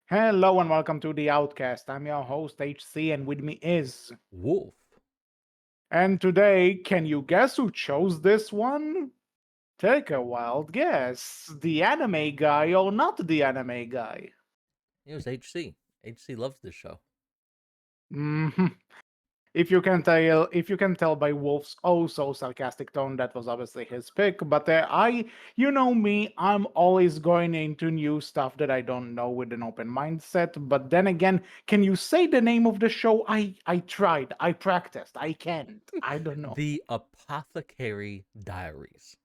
Hello and welcome to the Outcast. I'm your host HC, and with me is. Wolf. And today, can you guess who chose this one? Take a wild guess. The anime guy or not the anime guy? It was HC. HC loves this show. hmm If you can tell by Wolf's oh so sarcastic tone, that was obviously his pick. But you know me, I'm always going into new stuff that I don't know with an open mindset. But then again, can you say the name of the show? I tried, I practiced, I can't. I don't know. The Apothecary Diaries.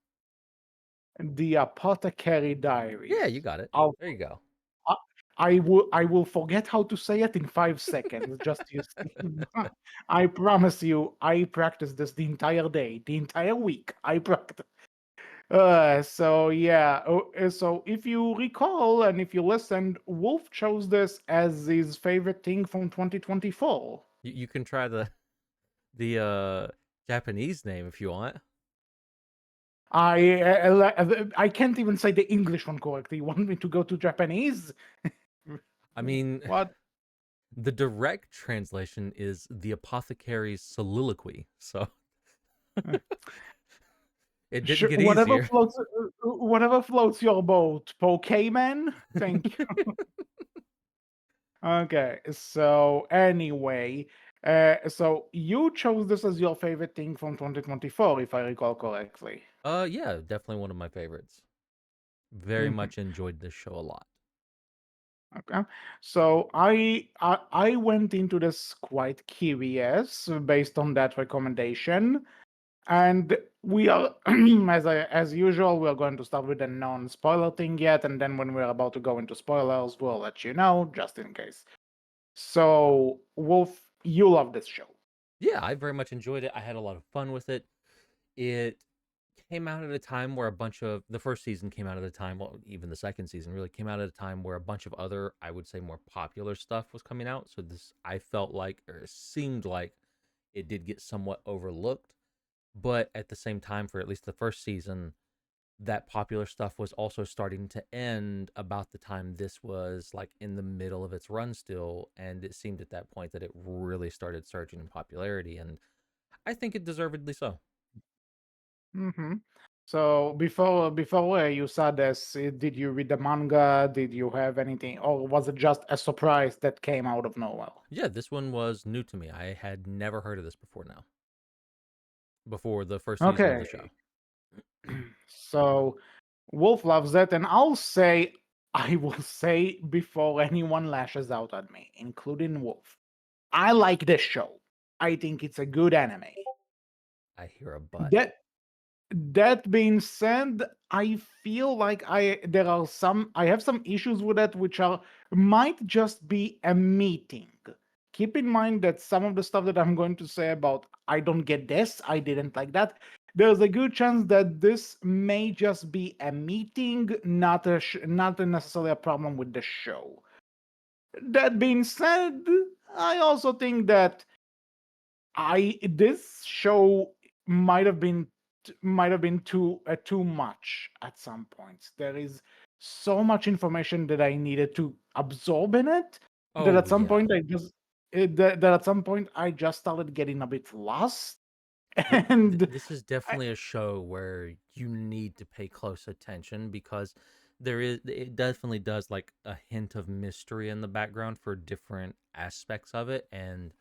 The Apothecary Yeah, you Diaries. got it. I'll, There you go. I, I will forget how to say it in 5 seconds. Just you see. I promise you, I practiced this the entire day, the entire week. I practiced. So yeah. So if you recall and if you listened, Wolf chose this as his favorite thing from 2024. You can try the Japanese name if you want. I can't even say the English one correctly. You want me to go to Japanese? I mean, What? the direct translation is the Apothecary's Soliloquy. So it didn't get Whatever easier. floats your boat. Pokemon? Thank you. Okay, so anyway, so you chose this as your favorite thing from 2024, if I recall correctly. Yeah, definitely one of my favorites. Very Mhm. much enjoyed this show a lot. Okay, so I went into this quite curious based on that recommendation. And we are, as usual, we're going to start with the non-spoiler thing yet, and then when we're about to go into spoilers, we'll let you know, just in case. So, Wolf, you love this show. Yeah, I very much enjoyed it. I had a lot of fun with it. It came out at a time where a bunch of the first season came out at a time, well, even the second season really came out at a time where a bunch of other, I would say, more popular stuff was coming out. So this, I felt like, or it seemed like, it did get somewhat overlooked. But at the same time, for at least the first season, that popular stuff was also starting to end about the time this was like in the middle of its run still, and it seemed at that point that it really started surging in popularity, and I think it deservedly so. hmm So, before you saw this, did you read the manga? Did you have anything, or was it just a surprise that came out of nowhere? Yeah, this one was new to me. I had never heard of this before now, before the first season of Okay, the show. so Wolf loves it, and I will say before anyone lashes out at me, including Wolf, I like this show. I think it's a good anime. I hear a but. That that being said, I feel like I have some issues with it, which are might just be a meeting. Keep in mind that some of the stuff that I'm going to say about I don't get this, I didn't like that. There's a good chance that this may just be a meeting, not necessarily a problem with the show. That being said, I also think that I this show might have been too much at some points. There is so much information that I needed to absorb in it that Oh at some yeah. point that at some point I just started getting a bit lost. And This is I, definitely a show where you need to pay close attention because it definitely does like a hint of mystery in the background for different aspects of it, and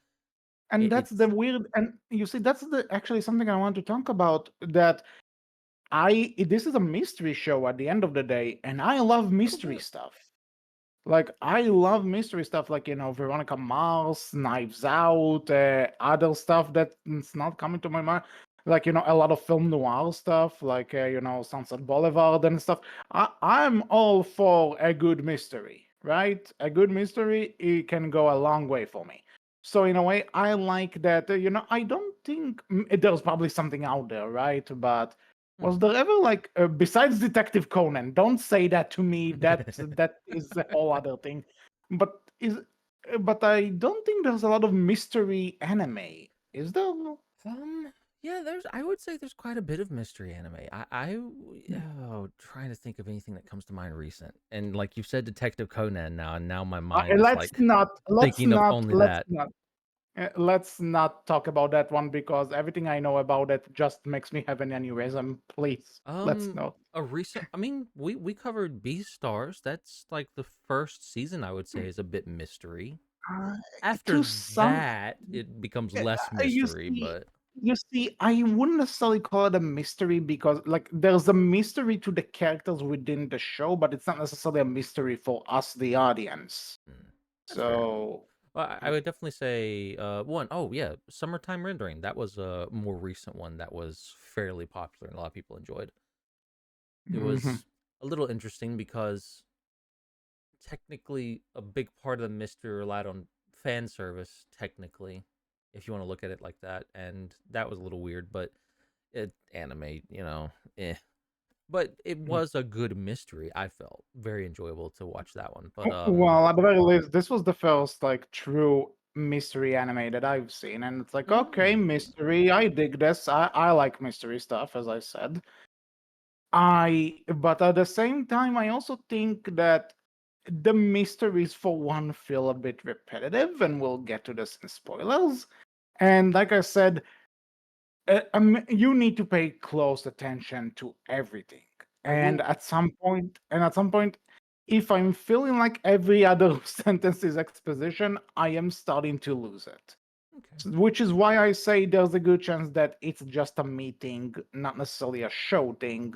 and that's the it's weird, and you see that's the actually something I want to talk about, that this is a mystery show at the end of the day, and I love a little mystery bit. stuff. Like I love mystery stuff, like Veronica Mars, Knives Out, other stuff that's not coming to my mind. Like a lot of film noir stuff, like Sunset Boulevard and stuff. I'm all for a good mystery, right? A good mystery, it can go a long way for me. So in a way, I like that. I don't think there's probably something out there, right? But was Hmm. there ever like besides Detective Conan? Don't say that to me. That is a whole other thing. But is but I don't think there's a lot of mystery anime. Is there? Yeah, I would say there's quite a bit of mystery anime. Trying to think of anything that comes to mind recent. And like you said, Detective Conan now, and now my mind is Let's like not, let's thinking of not, only let's that. not. Let's not talk about that one because everything I know about it just makes me have an aneurysm. Please, let's Um, not. a recent. I mean, we covered Stars. That's like the first season. I would say is a bit mystery. Uh, After to some, that, it becomes uh, less you mystery. see, But I wouldn't necessarily call it a mystery because, like, there's a mystery to the characters within the show, but it's not necessarily a mystery for us, the audience. mm, that's fair. So, Well, I would definitely say one. Oh yeah, Summertime Rendering. That was a more recent one that was fairly popular and a lot of people enjoyed. It mhm. was a little interesting because technically a big part of the mystery relied on fan service. Technically, if you want to look at it like that, and that was a little weird, but it anime, eh. But it was a good mystery. I felt very enjoyable to watch that one. But Well, at the very least, this was the first like true mystery anime that I've seen, and it's like, okay, mm, mystery. I dig this. I like mystery stuff, as I said. But at the same time, I also think that the mysteries, for one, feel a bit repetitive, and we'll get to this in spoilers. And like I said, you need to pay close attention to everything. I will. And at some point, if I'm feeling like every other sentence is exposition, I am starting to lose it. Okay. Which is why I say there's a good chance that it's just a meeting, not necessarily a show thing.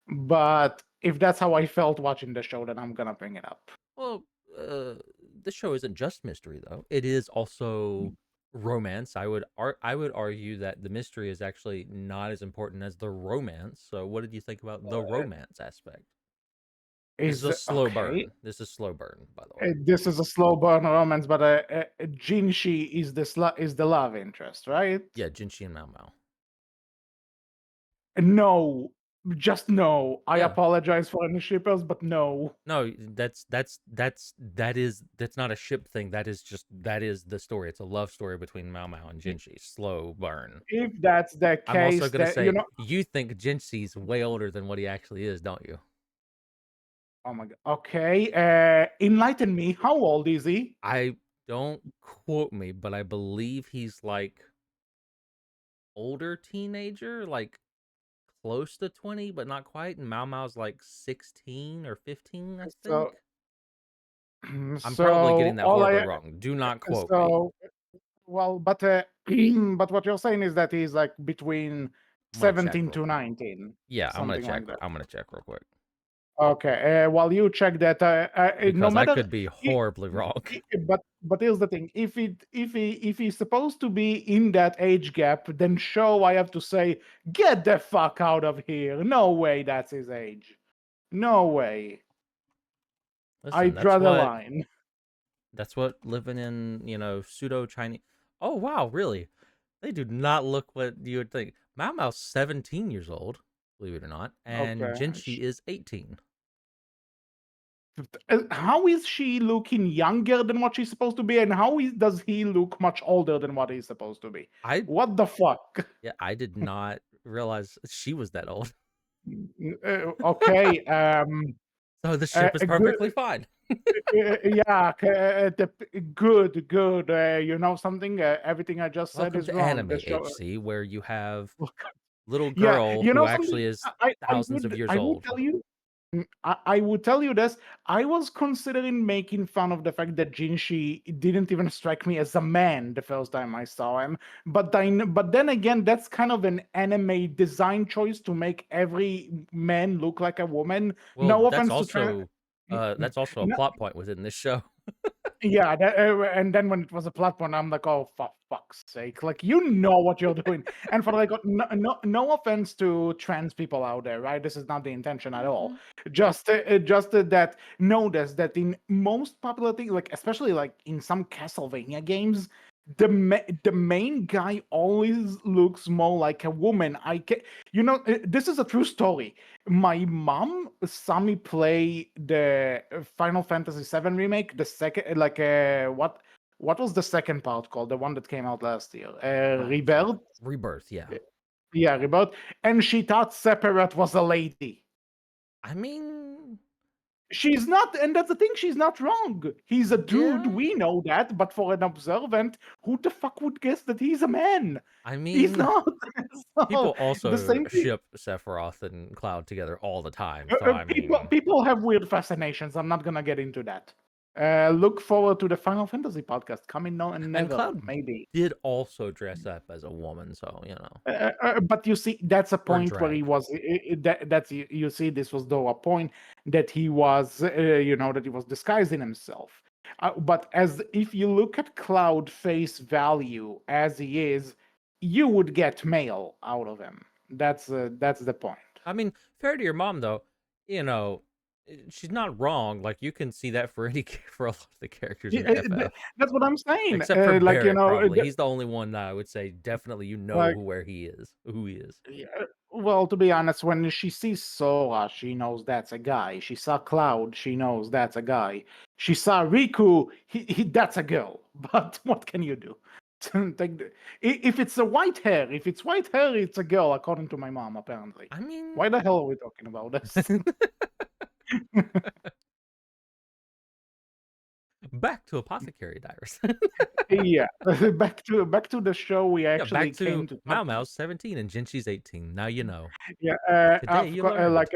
But if that's how I felt watching the show, then I'm gonna bring it up. Well, the show isn't just mystery though. It is also romance. I would argue that the mystery is actually not as important as the romance. So, what did you think about the Uh, romance aspect? This is is a slow okay. burn. This is slow burn, by the way. This is a slow burn romance, but Jinshi is is the love interest, right? Yeah, Jinshi and Mao Mao. No, just no. I Yeah. apologize for any shippers, but no. No, that's not a ship thing. That is the story. It's a love story between Mao Mao and Jinshi. Slow burn. If that's the I'm also case, gonna that say you think Jinshi's way older than what he actually is, don't you? oh my god. Okay, enlighten me. How old is he? I don't quote me, but I believe he's like older teenager, like close to 20, but not quite. And Mao Mao's like 16 or 15, I So, think. I'm probably getting that all horribly I wrong. Do not quote me. so well, but but what you're saying is that he's like between I'm gonna check 17 real to quick. 19, Yeah, something like that. I'm gonna check real quick Okay, while you check that, no because I matter, could be I- horribly wrong. but here's the thing: if he's supposed to be in that age gap, then show I have to say, get the fuck out of here! No way, that's his age. No way. I Listen, draw the line. that's what living in, pseudo Chinese. Oh wow, really? They do not look what you would think. Mao Mao's 17 years old, believe it or not, and Okay. Jinshi is 18. How is she looking younger than what she's supposed to be, and does he look much older than what he's supposed to be? I What the fuck? Yeah, I did not realize she was that old. Okay, So the ship is good. perfectly fine. Yeah, good, good. You know something? Everything I just said Welcome is to wrong. Anime The show. HC, where you have little Yeah, girl you who know something? actually is thousands of years I would old. tell you. I would tell you this. I was considering making fun of the fact that Jinshi didn't even strike me as a man the first time I saw him. But then again, that's kind of an anime design choice to make every man look like a woman. Well, No offense to trans. that's also a plot point within this show. Yeah, and then when it was a platform, I'm like, oh, for fuck's sake! Like, you know what you're doing. And for like, no offense to trans people out there, right? This is not the intention at all. Mhm. Just that notice that in most popular things, like especially like in some Castlevania games, the main guy always looks more like a woman. This is a true story. My mom saw me play the Final Fantasy VII remake, the second, like what was the second part called? The one that came out last year, Oh, Rebirth. Rebirth, yeah. Yeah, reboot. And she thought Separate was a lady. I mean, She's not, and that's the thing, she's not wrong. He's a dude, yeah. we know that, but for an observant, who the fuck would guess that he's a man? I He's mean, not. people So, the also same thing. ship Sephiroth and Cloud together all the time. So I People mean, people have weird fascinations. I'm not gonna get into that. Look forward to the Final Fantasy podcast coming no and never, Cloud maybe. did also dress up as a woman, so you know, But you see, that's a or point where he drag. was. That's you see, this was though a point that he was, that he was disguising himself. But as if you look at Cloud face value as he is, you would get male out of him. That's the point. I mean, fair to your mom though, you know, she's not wrong. Like you can see that for any for a lot of the characters Yeah, in FF, that's what I'm saying. except for Like Barrett. Probably he's the only one that I would say definitely you know like where he is, who he is. yeah, well, to be honest, when she sees Sora, she knows that's a guy. She saw Cloud, she knows that's a guy. She saw Riku, that's a girl. But what can you do? If it's a white hair, if it's white hair, it's a girl, according to my mom, apparently. I mean, Why the hell are we talking about this? back to Apothecary Diaries. Yeah, back to the show we Yeah, back actually to came to talk Mau about. Mau's 17 and Jinshi's 18. Now you know. Yeah, Today you learned.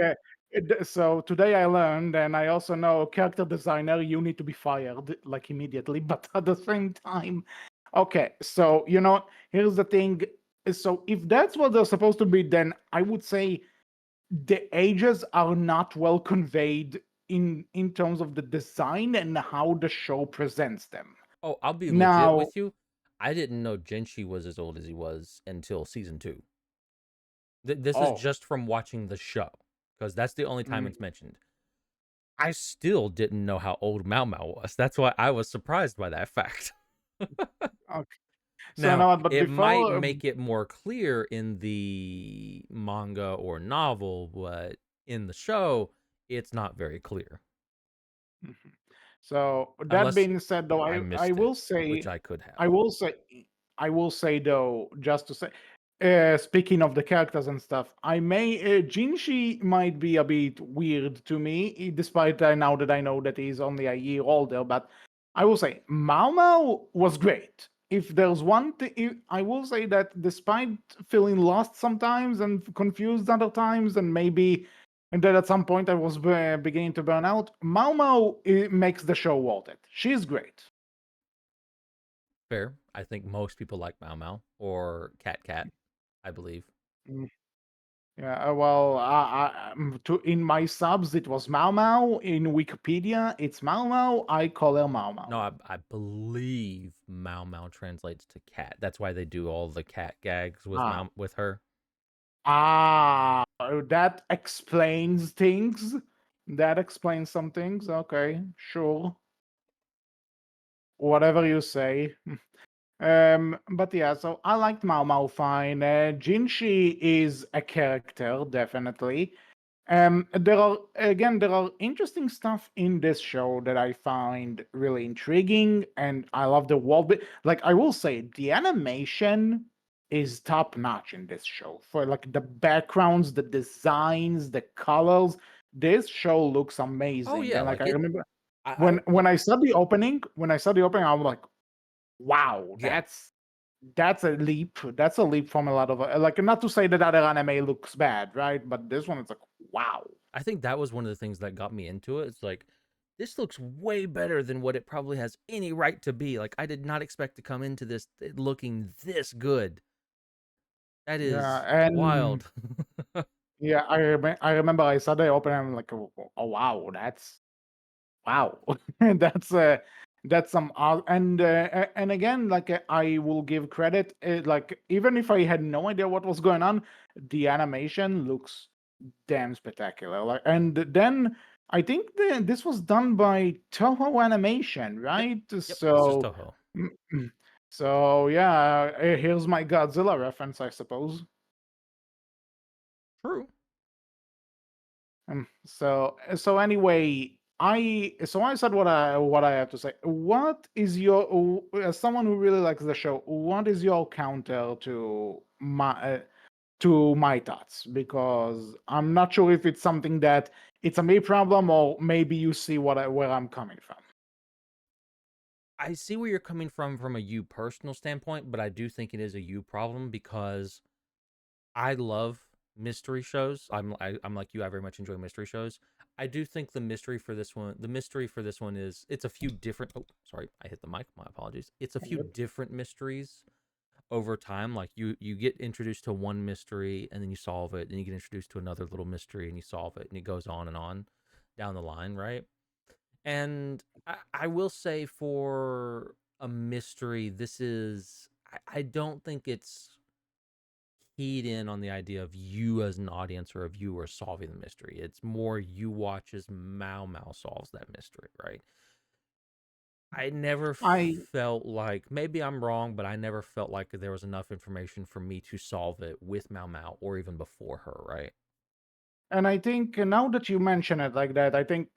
so today I learned, and I also know character designer, you need to be fired like immediately. But at the same time, okay. So here's the thing. So if that's what they're supposed to be, then I would say the ages are not well conveyed in terms of the design and how the show presents them. Oh, I'll be legit Now, with you. I didn't know Jinshi was as old as he was until season 2. This is oh, just from watching the show because that's the only time mm, it's mentioned. I still didn't know how old Mau Mau was. That's why I was surprised by that fact. okay. So Now, now, but it might before. make it more clear in the manga or novel, but in the show, it's not very clear. Mhm. So that Unless being said, though, I I missed it, will which say, I could have. I will say, I will say though, just to say, speaking of the characters and stuff, Jinshi might be a bit weird to me, despite now that I know that he's only a year older. But I will say, Mao Mao was great. If there's one thing, I will say that despite feeling lost sometimes and confused other times, and maybe and then at some point I was beginning to burn out. Mao Mao makes the show worth it. She's great. Fair. I think most people like Mau Mau or Cat Cat, I believe. Mm, yeah, well, in my subs it was Mao Mao. In Wikipedia it's Mao Mao. I call her Mao No, Mao. I believe Mau Mau translates to cat. That's why they do all the cat gags with Ah, with her. that explains things. That explains some things. Okay, sure, whatever you say. But yeah, so I liked Mao Mao fine. Jinshi is a character, definitely. There are interesting stuff in this show that I find really intriguing, and I love the world. Like I will say, the animation is top notch in this show. For like the backgrounds, the designs, the colors, this show looks Oh amazing. yeah, And like like I it. remember I when I saw the opening, I was like, wow, yeah. that's a leap. That's a leap from a lot of like, not to say that other anime looks bad, right? But this one is like, wow. I think that was one of the things that got me into it. It's like this looks way better than what it probably has any right to be. Like I did not expect to come into this looking this good. That Yeah, is and wild. yeah, I remember I saw the opening. I'm like, oh wow, that's wow. that's that's some and again, like I will give credit. Like even if I had no idea what was going on, the animation looks damn spectacular. Like, and then I think this was done by Toho Animation, Yep. right? Yep. It's just So, Toho. so yeah, here's my Godzilla reference, I suppose. True. So anyway, I said what I have to say. What is your as someone who really likes the show? What is your counter to my to my thoughts, because I'm not sure if it's something that it's a me problem, or maybe you see where I'm coming from. I see where you're coming from a you personal standpoint, but I do think it is a you problem because I love mystery shows. I'm like you. I very much enjoy mystery shows. I do think the mystery for this one is it's a few different. Oh, sorry, I hit the mic. My apologies. It's a few different mysteries over time. Like you get introduced to one mystery and then you solve it, and you get introduced to another little mystery and you solve it, and it goes on down the line, right? And I will say for a mystery, this is I don't think it's keyed in on the idea of you as an audience or of you are solving the mystery. It's more you watch as Mao Mao solves that mystery, right? I never I felt like, maybe I'm wrong, but I never felt like there was enough information for me to solve it with Mao Mao or even before her, right? And I think now that you mention it like that, I think,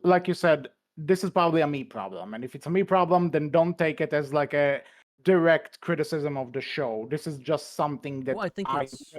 like you said, this is probably a me problem. And if it's a me problem, then don't take it as like a direct criticism of the show. This is just something Well, that I think it's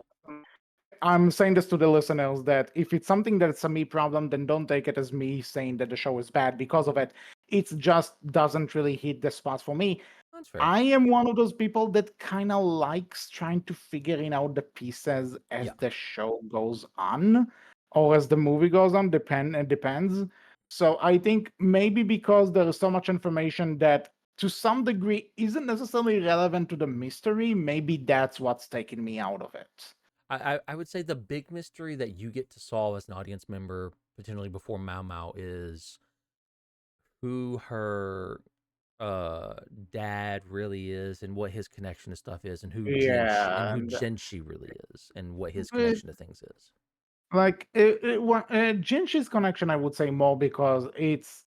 I'm saying this to the listeners, that if it's something that's a me problem, then don't take it as me saying that the show is bad because of it. It just doesn't really hit the spots for me. that's fair. I am one of those people that kind of likes trying to figuring out the pieces as Yeah. the show goes on, or as the movie goes on. It depends. So I think maybe because there is so much information that to some degree isn't necessarily relevant to the mystery, maybe that's what's taking me out of it. I would say the big mystery that you get to solve as an audience member, potentially before Mao Mao, is who her uh dad really is and what his connection to stuff is, and Yeah, who and Genshi really is and what his uh, connection to things is. like Jinshi's connection, I would say more because it's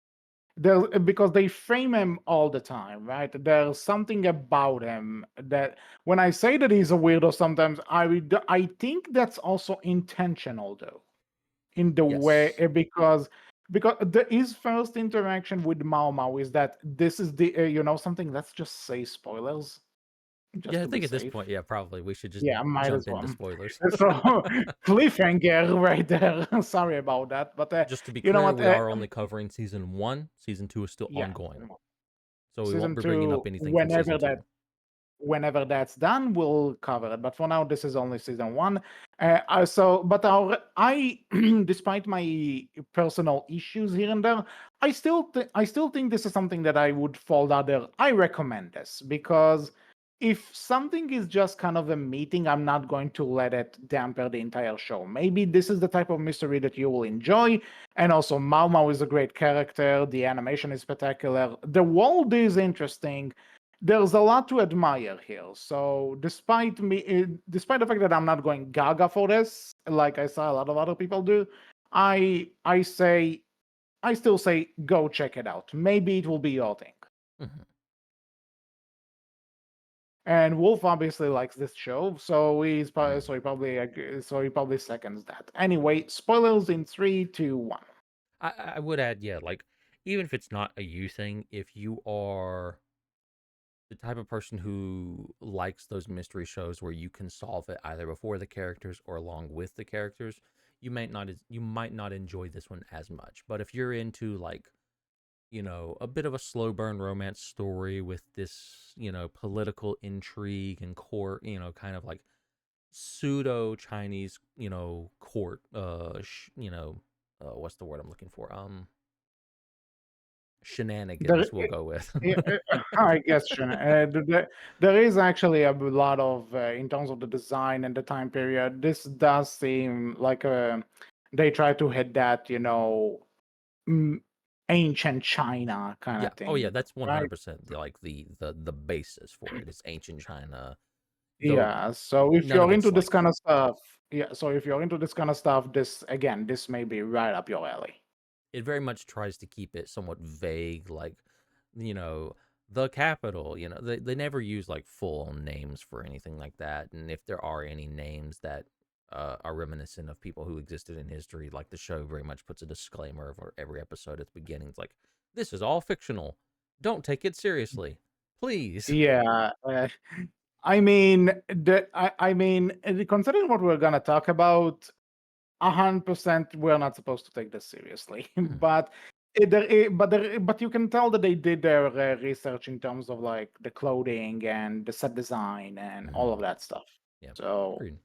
there, because they frame him all the time, right? There's something about him that when I say that he's a weirdo, sometimes I think that's also intentional, though, in the way, Yes. because his first interaction with Mao Mao is that this is the something. Let's just say spoilers, just Yeah, I to be think at this safe. point, yeah, probably we should just Yeah, might as jump into well. spoilers. So cliffhanger right there. Sorry about that, but Just to be you know clear, what? we are only covering season 1. Season 2 is still Yeah, ongoing. So we won't season be bringing two, up anything from season 2. whenever that's done, we'll cover it. But for now, this is only season one. But I, despite my personal issues here and there, I still think this is something that I would fall under. I recommend this because if something is just kind of a meeting, I'm not going to let it damper the entire show. Maybe this is the type of mystery that you will enjoy. And also, Mao Mao is a great character. The animation is spectacular. The world is interesting. There's a lot to admire here. So despite the fact that I'm not going gaga for this, like I saw a lot of other people do, I say I still say go check it out. Maybe it will be your thing. Mhm. And Wolf obviously likes this show, so Mm. so he probably seconds that. Anyway, spoilers in three, two, one. I would add, yeah, like even if it's not a you thing, if you are the type of person who likes those mystery shows where you can solve it either before the characters or along with the characters, you might not enjoy this one as much. But if you're into like, a bit of a slow burn romance story with this, political intrigue and court, kind of like pseudo Chinese, court, what's the word I'm looking for? There, Shenanigans, we'll go with. yeah, I guess there is actually a lot of in terms of the design and the time period. This does seem like they try to hit that mm, ancient China kind Yeah. of Oh, yeah. thing, That's right? 100% the basis for it. It's ancient China, though Yeah. So if none of you're into it's this like kind of stuff, yeah. So if you're into this kind of stuff, this may be right up your alley. it very much tries to keep it somewhat vague, like, you know, the capital, they never use like full names for anything like that. And if there are any names that are reminiscent of people who existed in history, like the show very much puts a disclaimer of every episode at the beginning. It's like, this is all fictional. Don't take it seriously. Please. Yeah. I mean, considering what we're gonna talk about, 100% we're not supposed to take this seriously. Mhm. But you can tell that they did their research in terms of like the clothing and the set design and all Mhm. of that stuff. Yeah, So agreed.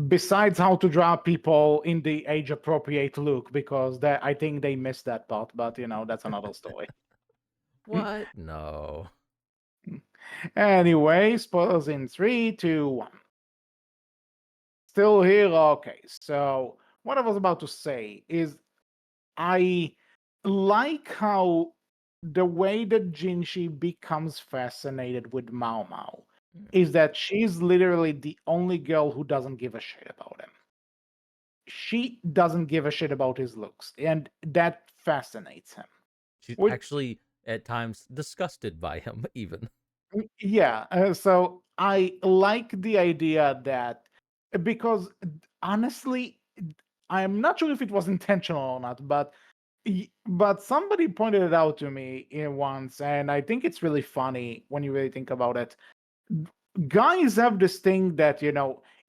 besides how to draw people in the age appropriate look, because that I think they missed that part, but that's another story. What? No. Anyway, spoilers in three, two, one. Still here. Okay, so what I was about to say is I like how the way that Jinshi becomes fascinated with Mao Mao Mm. is that she's literally the only girl who doesn't give a shit about him. She doesn't give a shit about his looks, and that fascinates him. She's Which, actually at times disgusted by him, even. yeah, so I like the idea that because honestly, I'm not sure if it was intentional or not, but somebody pointed it out to me once, and I think it's really funny when you really think about it. Guys have this thing that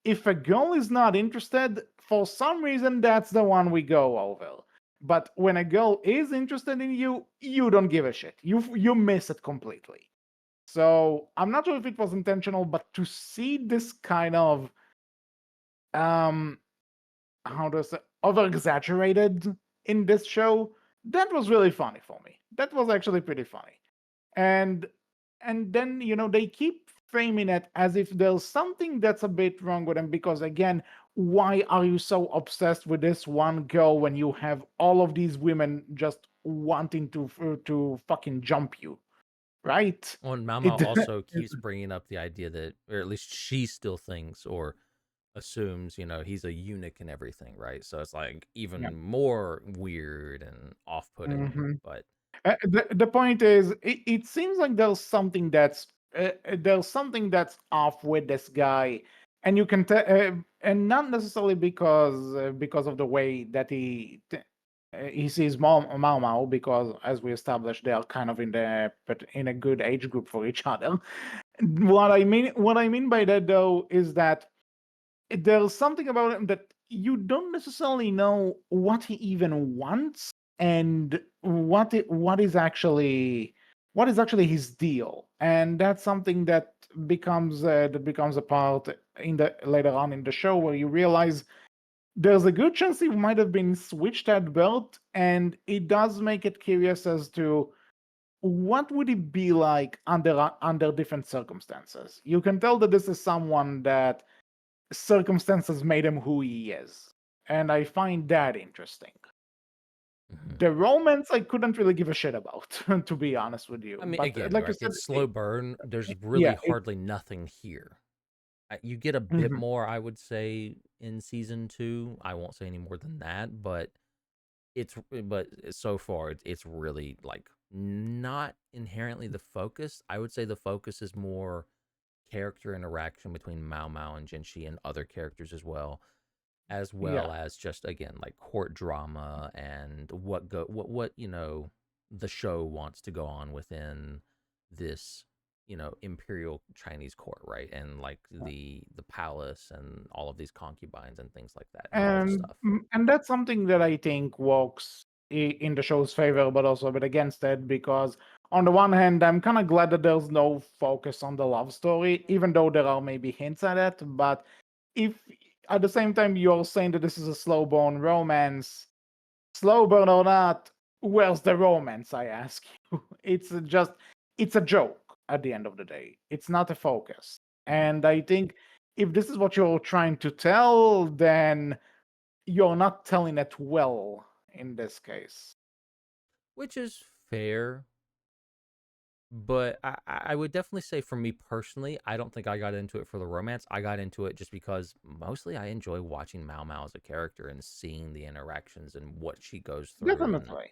if a girl is not interested, for some reason that's the one we go over. But when a girl is interested in you, you don't give a shit. You miss it completely. So I'm not sure if it was intentional, but to see this kind of um how to say over exaggerated in this show, that was really funny for me. That was actually pretty funny. And and then they keep framing it as if there's something that's a bit wrong with them because again, why are you so obsessed with this one girl when you have all of these women just wanting to fucking jump you, right? Well, and Mao Mao It also keeps bringing up the idea that, or at least she still thinks or assumes, he's a eunuch and everything, right? So it's like yeah. even more weird and off-putting. Mhm. But The point is, it seems like there's something that's off with this guy, and you can tell, and not necessarily because of the way that he sees Mao Mao, because as we established, they are kind of in a good age group for each other. What I mean by that though is that there's something about him that you don't necessarily know what he even wants and what is actually his deal, and that's something that becomes a part in the later on in the show where you realize there's a good chance he might have been switched at birth, and it does make it curious as to what would it be like under different circumstances. You can tell that this is someone that circumstances made him who he is. And I find that interesting. mhm. The romance I couldn't really give a shit about, to be honest with you. I mean, But again, like you right? said, It's slow burn. There's yeah, really hardly nothing here. You get a bit mhm, more, I would say, in season two. I won't say any more than that, but so far it's really like not inherently the focus. I would say the focus is more character interaction between Mao Mao and Jinshi and other characters as yeah. well as just again like court drama and what the show wants to go on within this imperial Chinese court, right? And like the palace and all of these concubines and things like that and all the And stuff. and that's something that I think works in the show's favor, but also a bit against it because on the one hand, I'm kind of glad that there's no focus on the love story, even though there are maybe hints at it. But if at the same time you're saying that this is a slow burn romance, slow burn or not, where's the romance? I ask you. It's a joke at the end of the day. It's not a focus. Mhm. And I think if this is what you're trying to tell, then you're not telling it well in this case. Which is fair. But I would definitely say for me personally, I don't think I got into it for the romance. I got into it just because mostly I enjoy watching Mao Mao as a character and seeing the interactions and what she goes through and Definitely.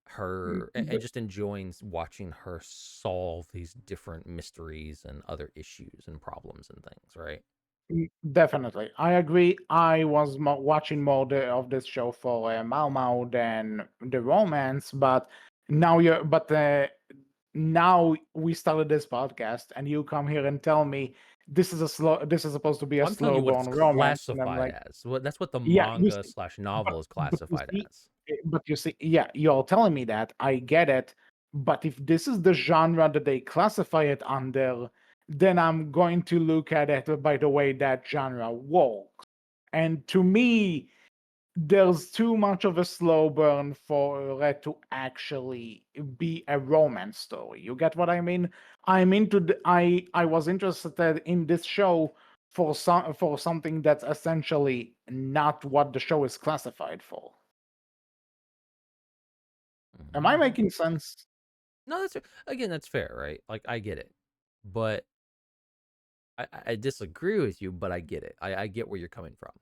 her and just enjoying watching her solve these different mysteries and other issues and problems and things, right? Definitely. I agree. I was watching more of this show for Mao Mao than the romance, but now you're, but now we started this podcast and you come here and tell me this is supposed to be a I'm telling slow you what it's burn romance, and I'm classified like, as. That's what the yeah, you manga see, slash but novel is but you classified see, as. yeah, you're telling me that I get it, but if this is the genre that they classify it under, then I'm going to look at it by the way that genre works. And to me, there's too much of a slow burn for it to actually be a romance story. You get what I mean? I was interested in this show for something that's essentially not what the show is classified for. Am I Mhm. making sense? No, that's again, that's fair, right? Like I get it, but I disagree with you, but I get it. I get where you're coming from.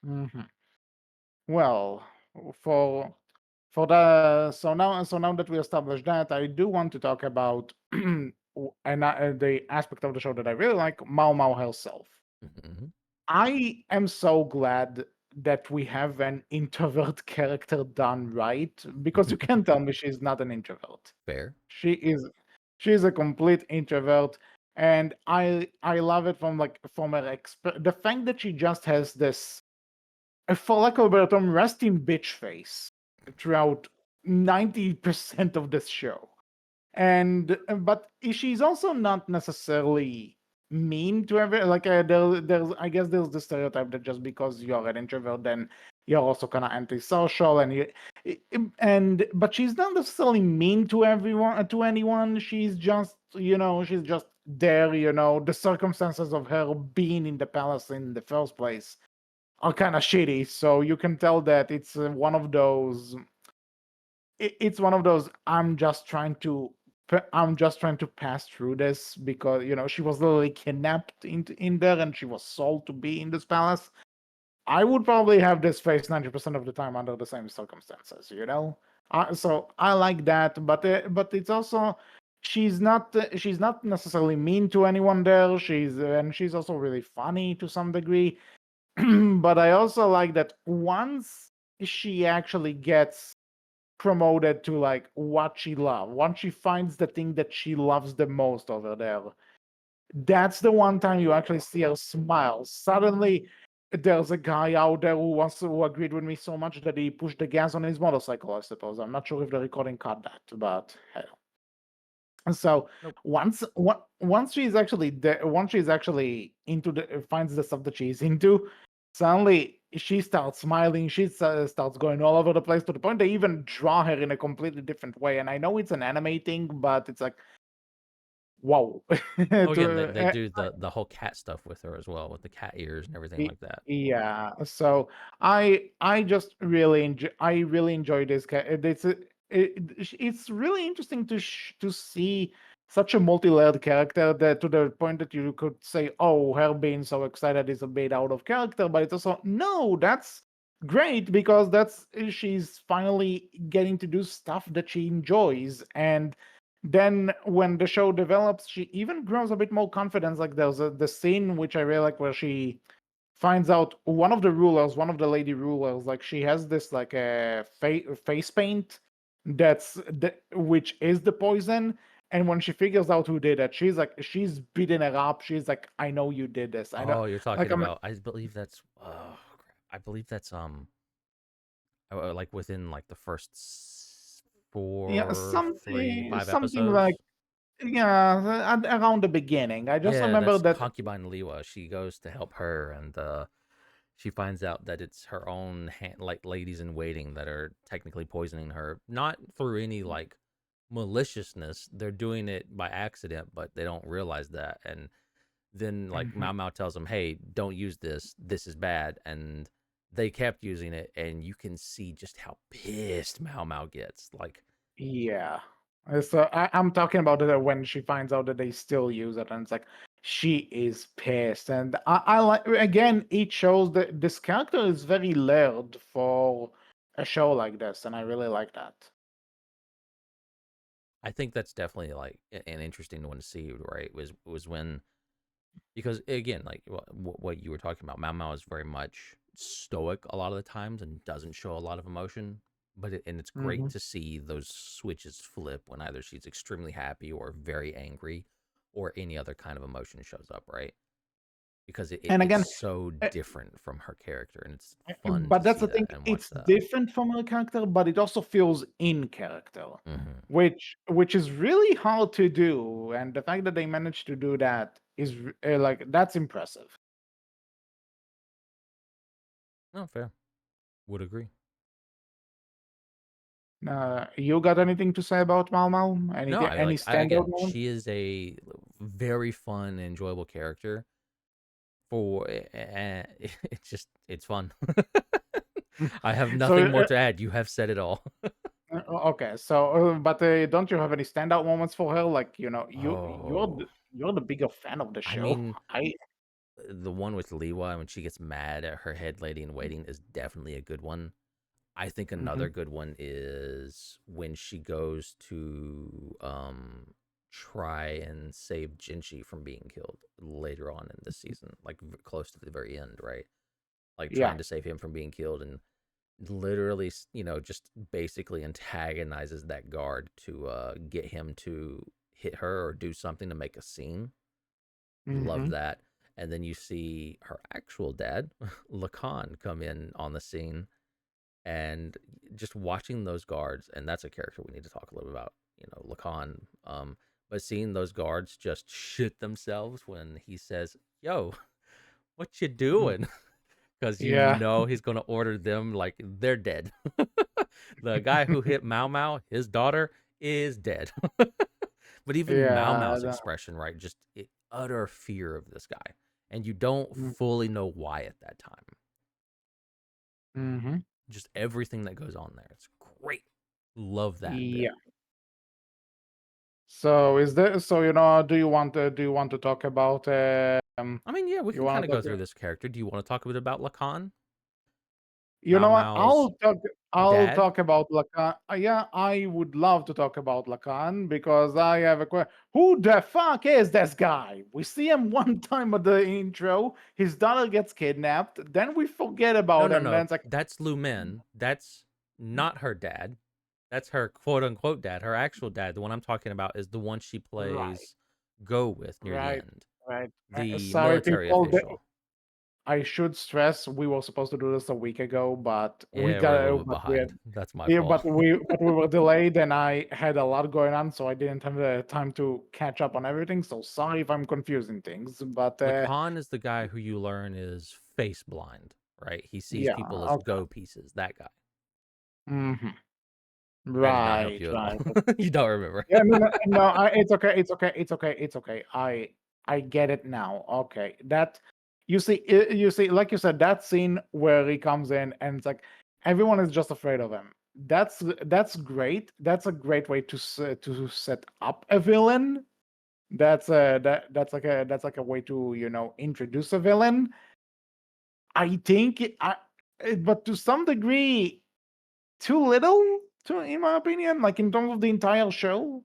Hmm. Well, for so now that we established that, I do want to talk about the aspect of the show that I really like, Mao Mao herself. Hmm. I am so glad that we have an introvert character done right, because you can't tell me she's not an introvert. Fair. She is she's a complete introvert, and I love it from the fact that she just has this, for lack of a better term, resting bitch face throughout 90% of this show. And but she's also not necessarily mean to every, there's, I guess there's the stereotype that just because you're an introvert, then you're also kind of antisocial, and and but she's not necessarily mean to everyone, to anyone. She's just, she's just there. The circumstances of her being in the palace in the first place are kind of shitty, so you can tell that it's one of those, I'm just trying to pass through this, because she was literally kidnapped in there, and she was sold to be in this palace. I would probably have this face 90% of the time under the same circumstances. So I like that, but it's also, she's not necessarily mean to anyone there. She's also really funny to some degree. But I also like that once she actually gets promoted to like what she loves, once she finds the thing that she loves the most over there, that's the one time you actually see her smile. Suddenly, there's a guy out there who agreed with me so much that he pushed the gas on his motorcycle, I suppose. I'm not sure if the recording cut that, but hey. And so Nope. once she's actually into the finds the stuff that she's into, suddenly she starts smiling. She starts going all over the place, to the point they even draw her in a completely different way. And I know it's an anime thing, but it's like, wow. Oh, again, they, to, they do the whole cat stuff with her as well, with the cat ears and everything like that. Yeah, so I really enjoy this. It's really interesting to see such a multi-layered character, that to the point that you could say, oh, her being so excited is a bit out of character, but it's also, no, that's great, because that's she's finally getting to do stuff that she enjoys. And then when the show develops, she even grows a bit more confidence. Like there's the scene which I really like, where she finds out one of the lady rulers, like she has this like a face paint which is the poison. And when she figures out who did it, she's beating her up. She's like, I know you did this. I know, Oh, you're talking like, I'm about. I believe that's. Oh, crap. I believe that's like within like the first yeah, four, three, something five something like, episodes. yeah, around the beginning. I just Yeah, remember that's that. concubine Liwa. She goes to help her, and she finds out that it's her own like ladies in waiting that are technically poisoning her, not through any like maliciousness. They're doing it by accident, but they don't realize that. And then like Mhm. Mao Mao tells them, "Hey, don't use this. This is bad." And they kept using it, and you can see just how pissed Mao Mao gets. Like, Yeah. So I'm talking about it when she finds out that they still use it, and it's like she is pissed. And I like, again, it shows that this character is very layered for a show like this, and I really like that. I think that's definitely like an interesting one to see. Right? Was when because again, like what you were talking about, Mao Mao is very much stoic a lot of the times and doesn't show a lot of emotion. and it's great Hmm. to see those switches flip when either she's extremely happy or very angry, or any other kind of emotion shows up, right? Because And it's again, so uh, different from her character, and it's fun but to that's see the thing. that and watch It's that. different from her character, but it also feels in character, Hmm. which is really hard to do. And the fact that they managed to do that is like that's impressive. No, fair. Would agree. You got anything to say about Mal Mal? No, Anything? I Any like standout again, moments? she is a very fun and enjoyable character for it's just it's fun. I have So, nothing more to add. You have said it all. okay. So, but don't you have any standout moments for her? Like, Oh, you're the bigger fan of the I show. mean, I the one with Lewa when she gets mad at her head lady in waiting is definitely a good one. I think hmm another good one is when she goes to try and save Jinchi from being killed later on in this season, like close to the very end, right? Like Yeah. trying to save him from being killed, and literally, just basically antagonizes that guard to get him to hit her or do something to make a scene. Love hmm that. And then you see her actual dad, Lacan, come in on the scene, and just watching those guards, and that's a character we need to talk a little bit about, Lacan. But seeing those guards just shit themselves when he says, "Yo, what you doing?" Because Yeah. he's gonna order them like they're dead. The guy who hit Mao Mao, his daughter, is dead. But even Mao Yeah. Mao's expression, right? Just utter fear of this guy. And you don't fully know why at that time. Mm-hmm. Just everything that goes on there. It's great. Love that bit. Yeah. So is there? So do you want to talk about I mean, yeah, we you can want kind to of go talk? through this character. Do you want to talk a bit about Lacan? You Mao know what? Mao's I'll dad? talk about Lacan. Yeah, I would love to talk about Lacan because I have a question. Who the fuck is this guy? We see him one time at the intro. His daughter gets kidnapped. Then we forget No, about no, him. Then no. it's like, That's Lumen. That's not her dad. That's her quote unquote dad. Her actual dad, the one I'm talking about, is the one she right, plays Go with near the right, end. right. The Sorry, military people. official. I should stress we were supposed to do this a week ago, but we Yeah, we're a got little bit but we had behind. That's my yeah, fault. but we were delayed, and I had a lot going on, so I didn't have the time to catch up on everything. So sorry if I'm confusing things, but Lacan is the guy who you learn is face blind, right? He sees yeah, people as okay. go pieces. That guy. hmm That did not help Right, you at all. right. You don't remember. Yeah, no, no, no. It's okay. It's okay. It's okay. It's okay. I get it now. Okay, that you see, like you said, that scene where he comes in and it's like everyone is just afraid of him. That's great. That's a great way to set up a villain. That's like a way to introduce a villain. I think but to some degree, too little, to in my opinion, like in terms of the entire show.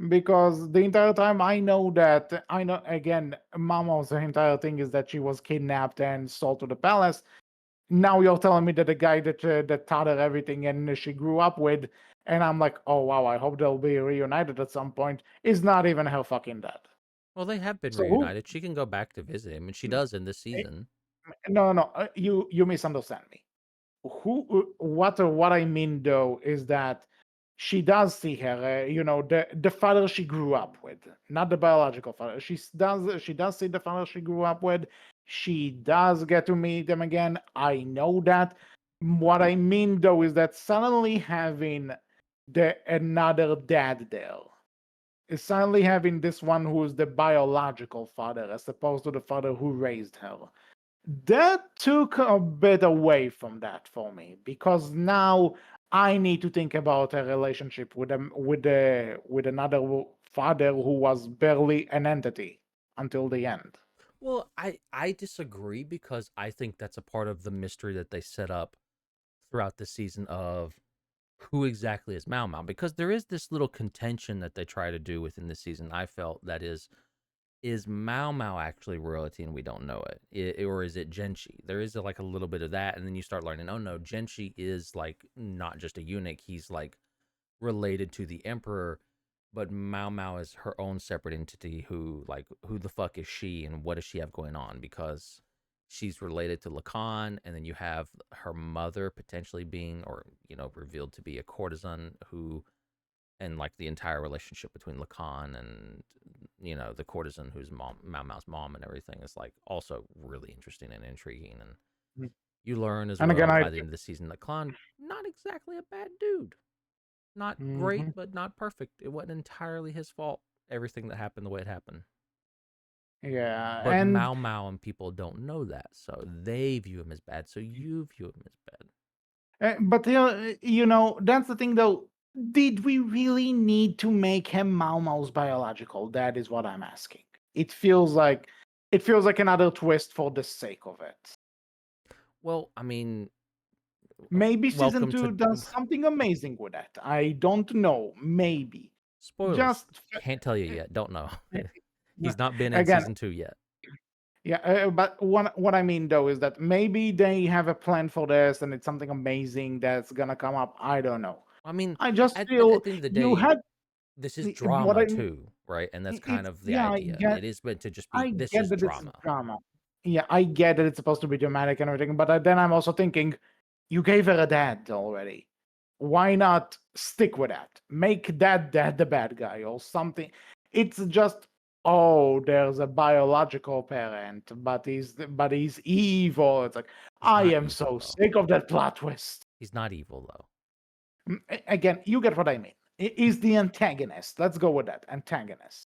Because the entire time I know again, Mama's entire thing is that she was kidnapped and sold to the palace. Now you're telling me that the guy that taught her everything and she grew up with, and I'm like, oh wow, I hope they'll be reunited at some point. Is not even her fucking dad. Well, they have been So who? reunited. She can go back to visit him, and she does in this eh, season. No, no, no. You misunderstand me. What I mean though is that she does see her, the father she grew up with, not the biological father. She does see the father she grew up with. She does get to meet them again. I know that. What I mean though is that suddenly having the another dad there is suddenly having this one who's the biological father as opposed to the father who raised her, that took a bit away from that for me because now I need to think about a relationship with another father who was barely an entity until the end. Well, I disagree because I think that's a part of the mystery that they set up throughout the season of who exactly is Mao Mao, because there is this little contention that they try to do within the season. I felt that is is Mao Mao actually royalty and we don't know it? Or is it Genshi? There is like a little bit of that, and then you start learning, oh no, Genshi is like not just a eunuch, he's like related to the emperor, but Mao Mao is her own separate entity who the fuck is she and what does she have going on? Because she's related to Lacan, and then you have her mother potentially being or revealed to be a courtesan who and like the entire relationship between Lacan and the courtesan who's Mao Mao's mom and everything is like also really interesting and intriguing. And you learn as And again, well I by the end of the season that Lacan not exactly a bad dude, not great Mhm. but not perfect. It wasn't entirely his fault. Everything that happened the way it happened. Yeah, But and Mao Mao and people don't know that, so they view him as bad. So you view him as bad. but that's the thing though. Did we really need to make him Mau Mau's biological? That is what I'm asking. It feels like another twist for the sake of it. Well, I mean, Maybe season welcome two to does something amazing with that. I don't know. Maybe spoilers. just Can't tell you yet. Don't know. uh, He's not been in again. season 2 yet. Yeah, but what I mean though is that maybe they have a plan for this, and it's something amazing that's gonna come up. I don't know. I mean, I just at feel the end of the you day, had this is what drama too, right? And that's kind it's of the yeah, idea. It is meant to just be I this get is that it's drama. drama. Yeah, I get that it's supposed to be dramatic and everything, but then I'm also thinking, you gave her a dad already. Why not stick with that? Make that dad the bad guy or something. It's just, oh, there's a biological parent, but he's evil. It's like He's I not am evil so though. sick of that plot twist. He's not evil though. Again, you get what I mean. Is the antagonist. Let's go with that antagonist.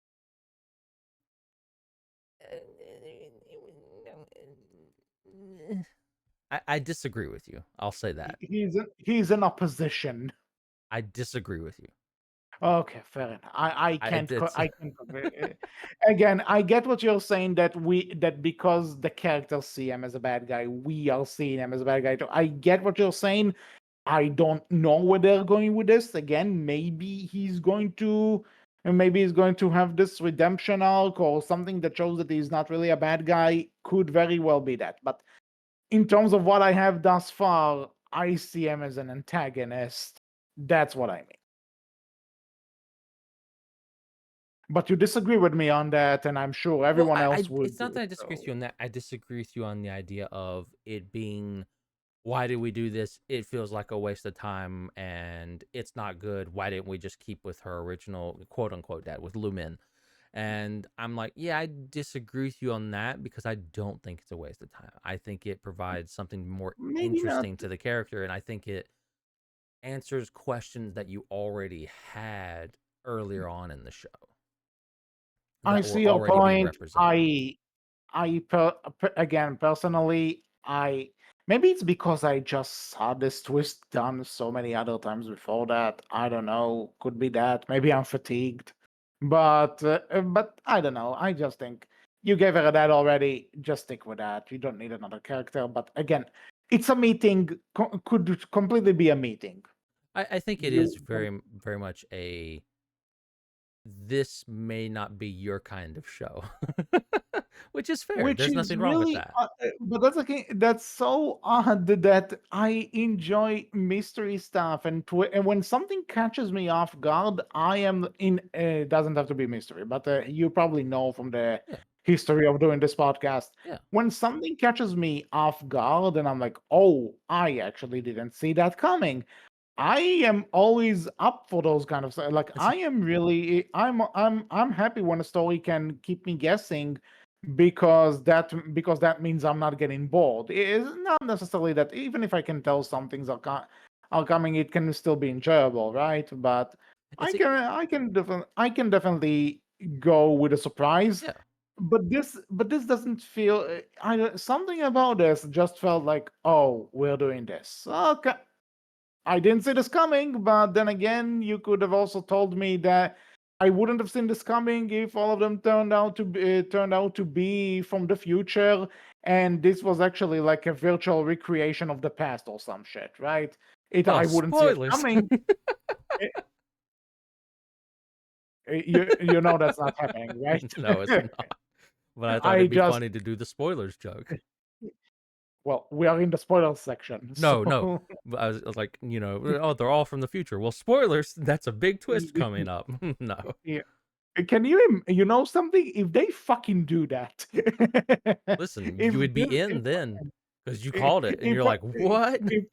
I disagree with you. I'll say that. He's an opposition. I disagree with you. Okay, fair enough. I I can't it's I can again. I get what you're saying that because the characters see him as a bad guy, we are seeing him as a bad guy too. I get what you're saying. I don't know where they're going with this. Again, maybe he's going to have this redemption arc or something that shows that he's not really a bad guy. Could very well be that. But in terms of what I have thus far, I see him as an antagonist. That's what I mean. But you disagree with me on that, and I'm sure well, everyone I else would it's not do. that I disagree with So you on that. I disagree with you on the idea of it being why did we do this? It feels like a waste of time and it's not good. Why didn't we just keep with her original quote unquote dad with Lumin? And I'm like, yeah, I disagree with you on that because I don't think it's a waste of time. I think it provides something more maybe not. interesting to the character, and I think it answers questions that you already had earlier on in the show I that were see your already being point. represented. Again, personally, I maybe it's because I just saw this twist done so many other times before that. I don't know. Could be that. Maybe I'm fatigued, but I don't know. I just think you gave her that already. Just stick with that. You don't need another character. But again, it's a meeting. Could completely be a meeting. I think it is You very much a this may not be your kind of show, which is fair. Which There's is nothing wrong with really, that. but that's okay. That's so odd that I enjoy mystery stuff, and when something catches me off guard, I am in. It doesn't have to be mystery, but you probably know from the Yeah, history of doing this podcast. yeah. When something catches me off guard, and I'm like, "Oh, I actually didn't see that coming." I am always up for those kind of stuff. Like And I see, am really, I'm happy when a story can keep me guessing because that means I'm not getting bored. It's not necessarily that even if I can tell some things are coming, it can still be enjoyable, right? But and see, I can definitely go with a surprise. yeah. But this doesn't feel. Something about this just felt like, oh, we're doing this. Okay, I didn't see this coming, but then again, you could have also told me that I wouldn't have seen this coming if all of them turned out to be from the future, and this was actually like a virtual recreation of the past or some shit, right? Oh, I wouldn't see it spoilers. coming. Eh, you know that's not happening, right? No, it's not. but I thought I it'd be just funny to do the spoilers joke. well, we are in the spoiler section, No, no. so But I was like, oh, they're all from the future. Well, spoilers, that's a big twist coming up. No. yeah. Can you you know something? If they fucking do that, Listen, if you would be this in then because you if called it and if you're like, what? if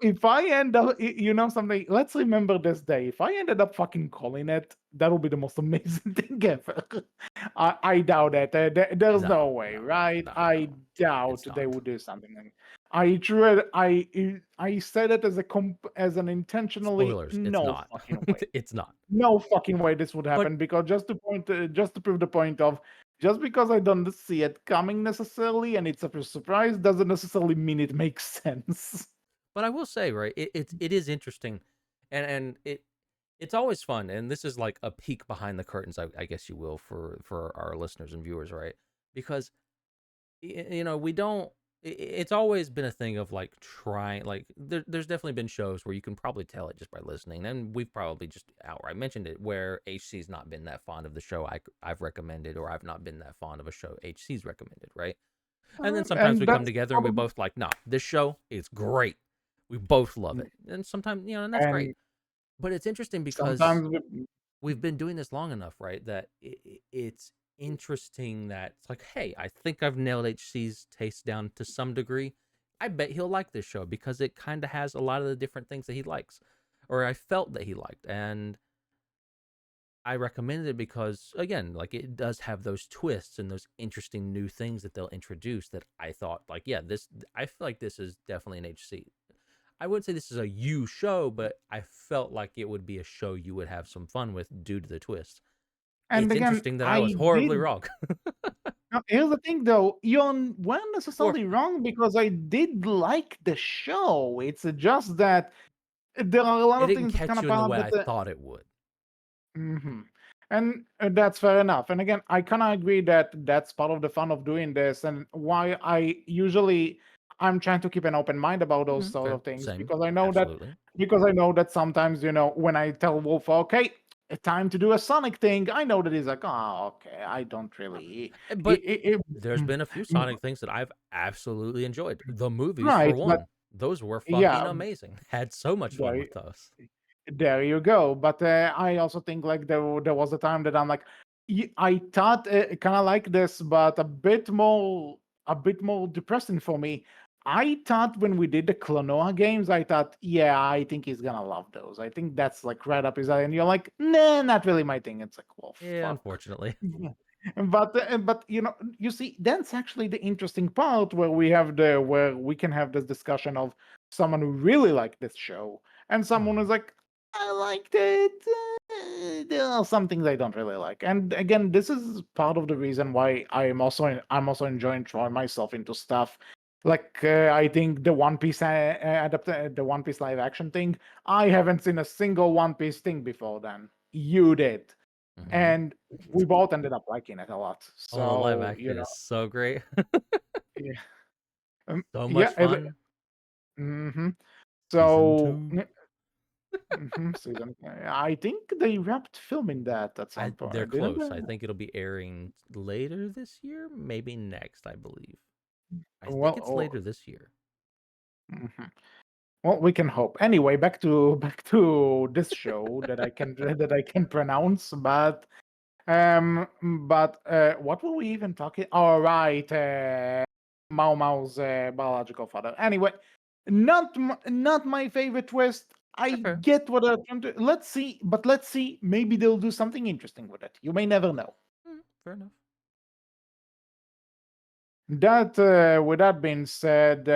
if I end up, you know something, let's remember this day. If I ended up fucking calling it, that would be the most amazing thing ever. I doubt it. There's no No, way, no, right? no, no. I doubt It's they not. would do something like I drew it. I said it as as an intentionally Spoilers, it's no not. fucking way. It's not. No fucking way this would But happen because just to prove the point of just because I don't see it coming necessarily and it's a surprise doesn't necessarily mean it makes sense. I will say, right, it is interesting, and it's always fun, and this is like a peek behind the curtains, I guess you will, for our listeners and viewers, right? Because we don't. It's always been a thing of like trying. Like there's definitely been shows where you can probably tell it just by listening, and we've probably just outright mentioned it where HC's not been that fond of the show I've recommended, or I've not been that fond of a show HC's recommended, right? And then sometimes And we come that's together and we probably both like, nah, this show is great. We both love it, and sometimes and that's great. and But it's interesting because sometimes we, we've been doing this long enough, right? That it's interesting that it's like, hey, I think I've nailed HC's taste down to some degree. I bet he'll like this show because it kind of has a lot of the different things that he likes, or I felt that he liked, and I recommended it because, again, like it does have those twists and those interesting new things that they'll introduce. That I thought, like, yeah, this I feel like this is definitely an HC. I wouldn't say this is a you show, but I felt like it would be a show you would have some fun with due to the twist. and It's again interesting that I was I horribly did. wrong. Now, here's the thing though, you weren't Or necessarily wrong because I did like the show. It's just that there are a lot it of didn't things that kind catch of you in the pile up way I that thought it would. hmm And that's fair enough. And again, I kind of agree that that's part of the fun of doing this, and why I'm trying to keep an open mind about those sort Fair. of things Same. Absolutely. because I know that sometimes when I tell Wolf, okay, it's time to do a Sonic thing, I know that he's like, oh, okay, I don't really, But there's mm, been a few mm, Sonic things that I've absolutely enjoyed. The movies, for right, but one, those were fucking yeah, amazing. Had so much fun there with those. There you go. But I also think like there was a time that I'm like, I thought kind of like this, but a bit more depressing for me. I thought when we did the Klonoa games, I thought, yeah, I think he's gonna love those. I think that's like right up his alley. And you're like, nah, not really my thing. It's like, well, Yeah, fuck. unfortunately. But you see, that's actually the interesting part where we can have this discussion of someone who really liked this show and someone Mhm. who's like, I liked it. There are some things I don't really like, and again, this is part of the reason why I'm also enjoying throwing myself into stuff. Like I think the One Piece the One Piece live action thing. I haven't seen a single One Piece thing before. Then you did, Mhm. and we both ended up liking it a lot. Oh, the live So action is so great. yeah, So much yeah. fun. Mm-hmm. Season So 2. season. I think they wrapped filming that at some They're point, didn't close. they? I think it'll be airing later this year, maybe next, I believe. I think Well, it's later this year. mhm. Well, we can hope. Anyway, back to this show that I can pronounce, but what were we even talking? All right, Mao Mao's biological father. Anyway, not my favorite twist. I Fair. get what they're trying to. Let's see. Maybe they'll do something interesting with it. You may never know. Fair enough. That with that being said,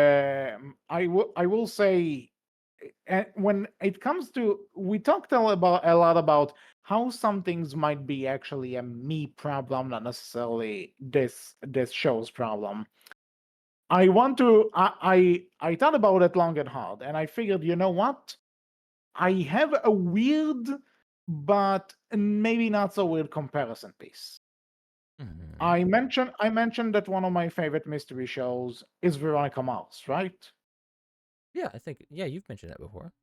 I will say, when it comes to we talked a lot about how some things might be actually a me problem, not necessarily this show's problem. I want to I thought about it long and hard, and I figured, you know what? I have a weird, but maybe not so weird comparison piece. Mhm. I mentioned that one of my favorite mystery shows is Veronica Mars, right? Yeah, I think you've mentioned that before.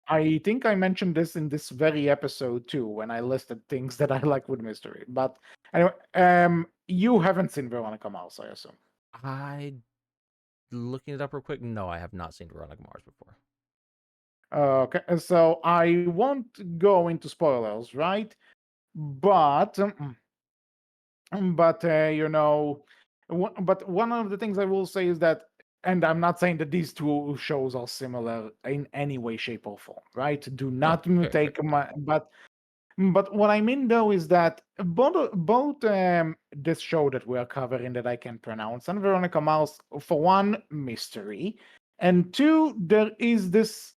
I think I mentioned this in this very episode too when I listed things that I like with mystery. But Anyway, you haven't seen Veronica Mars, I assume. I looking it up real quick. No, I have not seen Veronica Mars before. Okay, so I won't go into spoilers, right? But you know, but one of the things I will say is that, and I'm not saying that these two shows are similar in any way, shape, or form, right? Do No, not fair, fair. take my, but what I mean though is that both this show that we are covering that I can pronounce and Veronica Mars, for one, mystery, and two, there is this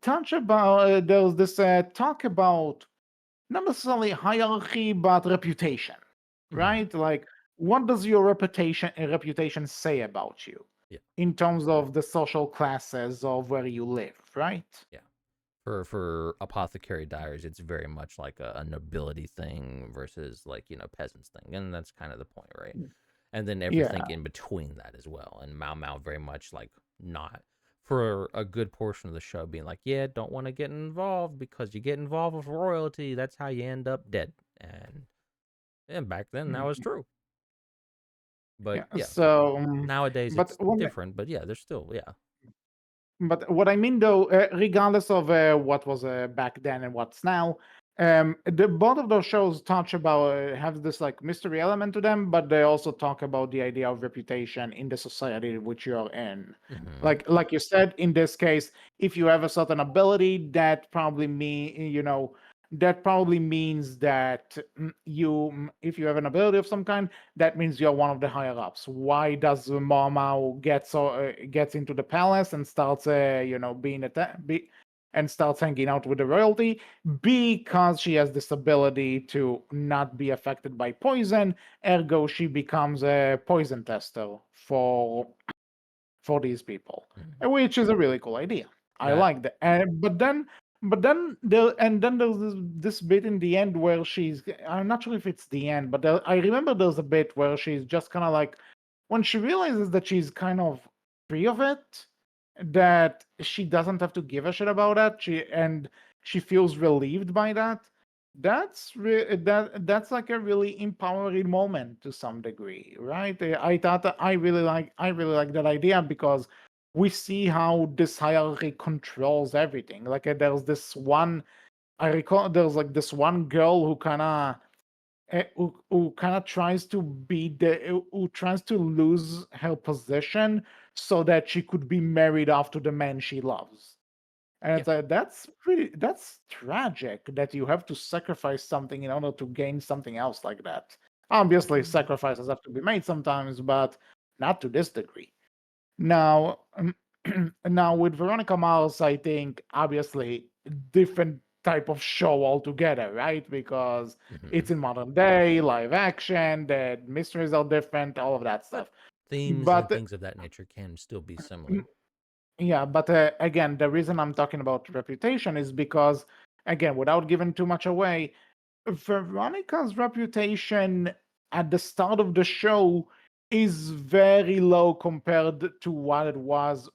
touch about there's this talk about not necessarily hierarchy but reputation, Hmm. right? Like, what does your reputation say about you Yeah, in terms of the social classes of where you live, right? yeah. For Apothecary Diaries, it's very much like a nobility thing versus like peasants thing, and that's kind of the point, right? And then everything Yeah. in between that as well. And Mao Mao very much like not for a good portion of the show being like, yeah, don't want to get involved because you get involved with royalty, that's how you end up dead. And back then that was Mhm. true. But Yeah. yeah, So, nowadays but it's when different. But yeah, there's still yeah. But what I mean, though, regardless of what was back then and what's now, both of those shows touch about have this like mystery element to them, but they also talk about the idea of reputation in the society which you're in. Hmm. Like you said, in this case, if you have a certain ability, that probably means that if you have an ability of some kind, that means you're one of the higher ups. Why does Mao gets into the palace and starts and starts hanging out with the royalty? Because she has this ability to not be affected by poison. Ergo, she becomes a poison tester for these people, Hmm. which is a really cool idea. I That. like that. But then there's this bit in the end where she's. I'm not sure if it's the end, but I remember there's a bit where she's just kind of like, when she realizes that she's kind of free of it, that she doesn't have to give a shit about that. She feels relieved by that. That's like a really empowering moment to some degree, right? I thought that I really like that idea because we see how this hierarchy controls everything. Like there's this one I recall there's like this one girl who kind of tries to who tries to lose her position so that she could be married off to the man she loves. And Yeah. it's like that's tragic that you have to sacrifice something in order to gain something else like that. Obviously, sacrifices have to be made sometimes, but not to this degree. Now, now with Veronica Mars, I think obviously different type of show altogether, right? Because Hmm. it's in modern day, live action, the mysteries are different, all of that But stuff. themes and But things of that nature can still be similar. yeah, but again, the reason I'm talking about reputation is because, again, without giving too much away, Veronica's reputation at the start of the show is very low compared to what it was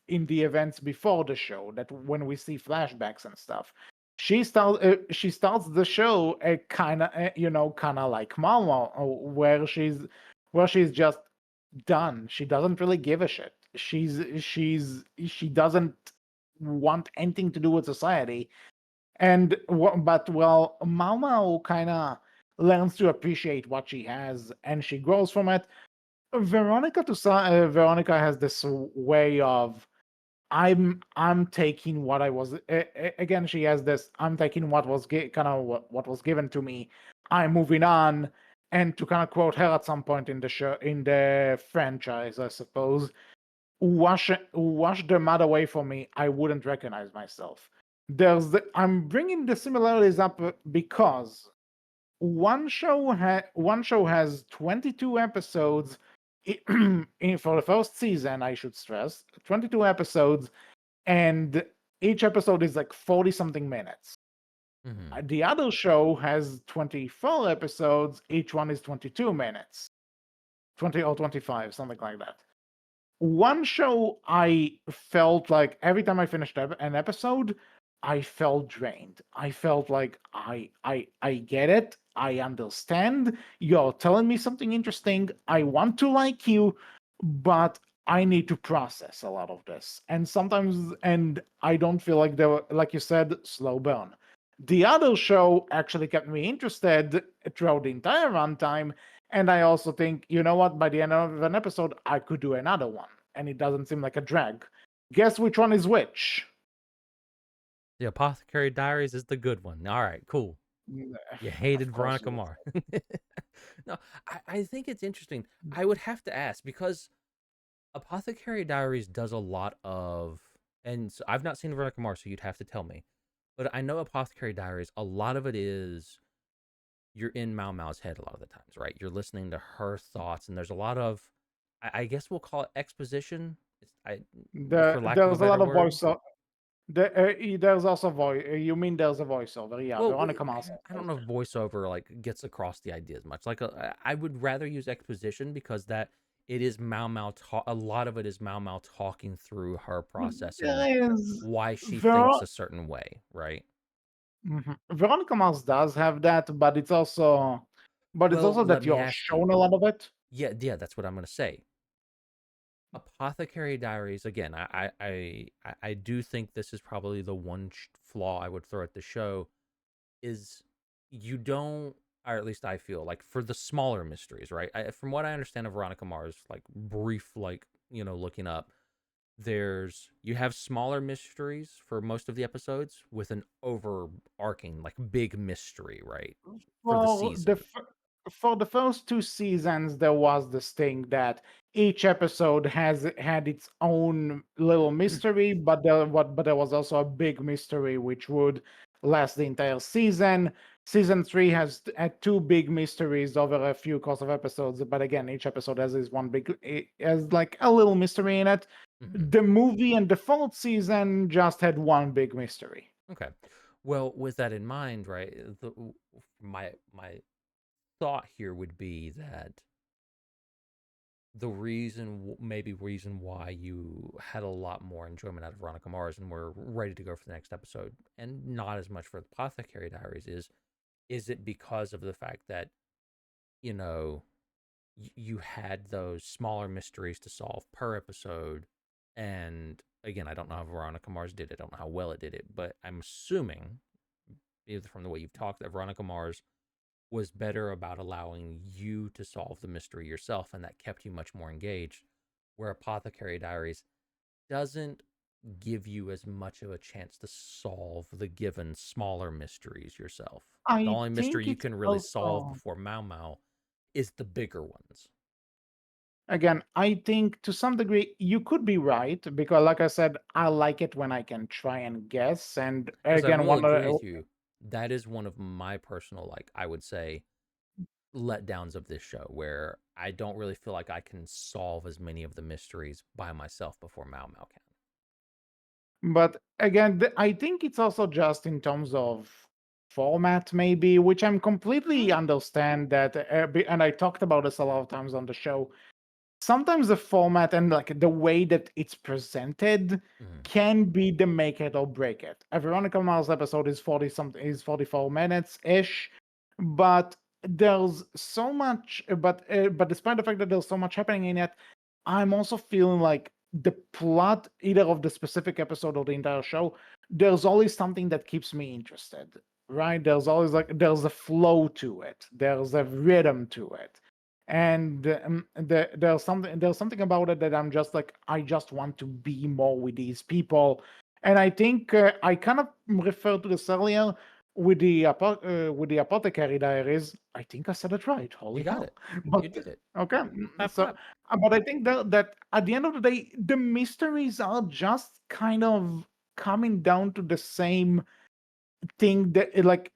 in the events before the show. That when we see flashbacks and stuff, she starts the show kind of like Mama, where she's just done. She doesn't really give a shit. She doesn't want anything to do with society. But well, Mao kind of learns to appreciate what she has, and she grows from it. Veronica has this way of I'm taking what I was again. She has this I'm taking what was kind of what was given to me. I'm moving on, and to kind of quote her at some point in the show in the franchise, I suppose, wash the mud away from me, I wouldn't recognize myself. I'm bringing the similarities up because one show has 22 episodes for the first season, I should stress, 22 episodes, and each episode is like 40 something minutes. Hmm. The other show has 24 episodes, each one is 22 minutes, 20 or 25, something like that. One show I felt like every time I finished an episode, I felt drained. I felt like I get it. I understand. You're telling me something interesting. I want to like you, but I need to process a lot of this. And I don't feel like there were, like you said, slow burn. The other show actually kept me interested throughout the entire runtime. And I also think, you know what, by the end of an episode, I could do another one. And it doesn't seem like a drag. Guess which one is which? The Apothecary Diaries is the good one. All right, cool. Mm, You Of hated course Veronica you would. Mars. No, I think it's interesting. I would have to ask because Apothecary Diaries does a lot of, and so I've not seen Veronica Mars, so you'd have to tell me. But I know Apothecary Diaries, a lot of it is you're in Mao Mao's head a lot of the times, right? You're listening to her thoughts, and there's a lot of, I guess we'll call it exposition, for lack of a There's a better lot of word. voiceover. There's also voice. You mean there's a voiceover? Yeah, Well, Veronica Mars has I don't those know too. if voiceover like gets across the idea as much. Like I would rather use exposition because that it is Mao Mao. A lot of it is Mao Mao talking through her processing There is why she thinks Ver- a certain way, right? Veronica Mars does have that, but it's Well, also let that me you're ask you. shown a lot of it. Yeah, that's what I'm gonna say. Apothecary Diaries again. I do think this is probably the one flaw I would throw at the show is you don't, or at least I feel like for the smaller mysteries, right? From what I understand of Veronica Mars, like brief, like looking up, you have smaller mysteries for most of the episodes with an overarching, like big mystery, right? For the For the season. for the first two seasons, there was this thing that each episode has had its own little mystery, but there was also a big mystery which would last the entire season. Season three has had two big mysteries over a few course of episodes, but again, each episode has this one big has like a little mystery in it. Mhm. The movie and the fourth season just had one big mystery. Okay. Well, with that in mind, right? My thought here would be that the maybe reason why you had a lot more enjoyment out of Veronica Mars and were ready to go for the next episode and not as much for the Apothecary Diaries is it because of the fact that you know you had those smaller mysteries to solve per episode, and again, I don't know how Veronica Mars did it, I don't know how well it did it, but I'm assuming either from the way you've talked that Veronica Mars was better about allowing you to solve the mystery yourself, and that kept you much more engaged. Where Apothecary Diaries doesn't give you as much of a chance to solve the given smaller mysteries yourself. The I only mystery think you it's can really solve also before Mau Mau is the bigger ones. again, I think to some degree you could be right because, like I said, I like it when I can try and guess. And Because I again, will agree with you. That is one of my personal, like, I would say, letdowns of this show where I don't really feel like I can solve as many of the mysteries by myself before Mau Mau can. but again, I think it's also just in terms of format, maybe, which I'm completely Mm. understand that. And I talked about this a lot of times on the show. Sometimes the format and like the way that it's presented Mm-hmm. can be the make it or break it. A Veronica Mars episode is 40 something is 44 minutes ish, but there's so much but despite the fact that there's so much happening in it, I'm also feeling like the plot either of the specific episode or the entire show, there's always something that keeps me interested, right? There's always like there's a flow to it, there's a rhythm to it, and there's something about it that I'm just like I just want to be more with these people, and I think I kind of referred to this earlier with the Apothecary Diaries. I think I said it right. You Holy got hell! it. But You did it. okay, Clap, so clap. but I think that at the end of the day, the mysteries are just kind of coming down to the same thing that like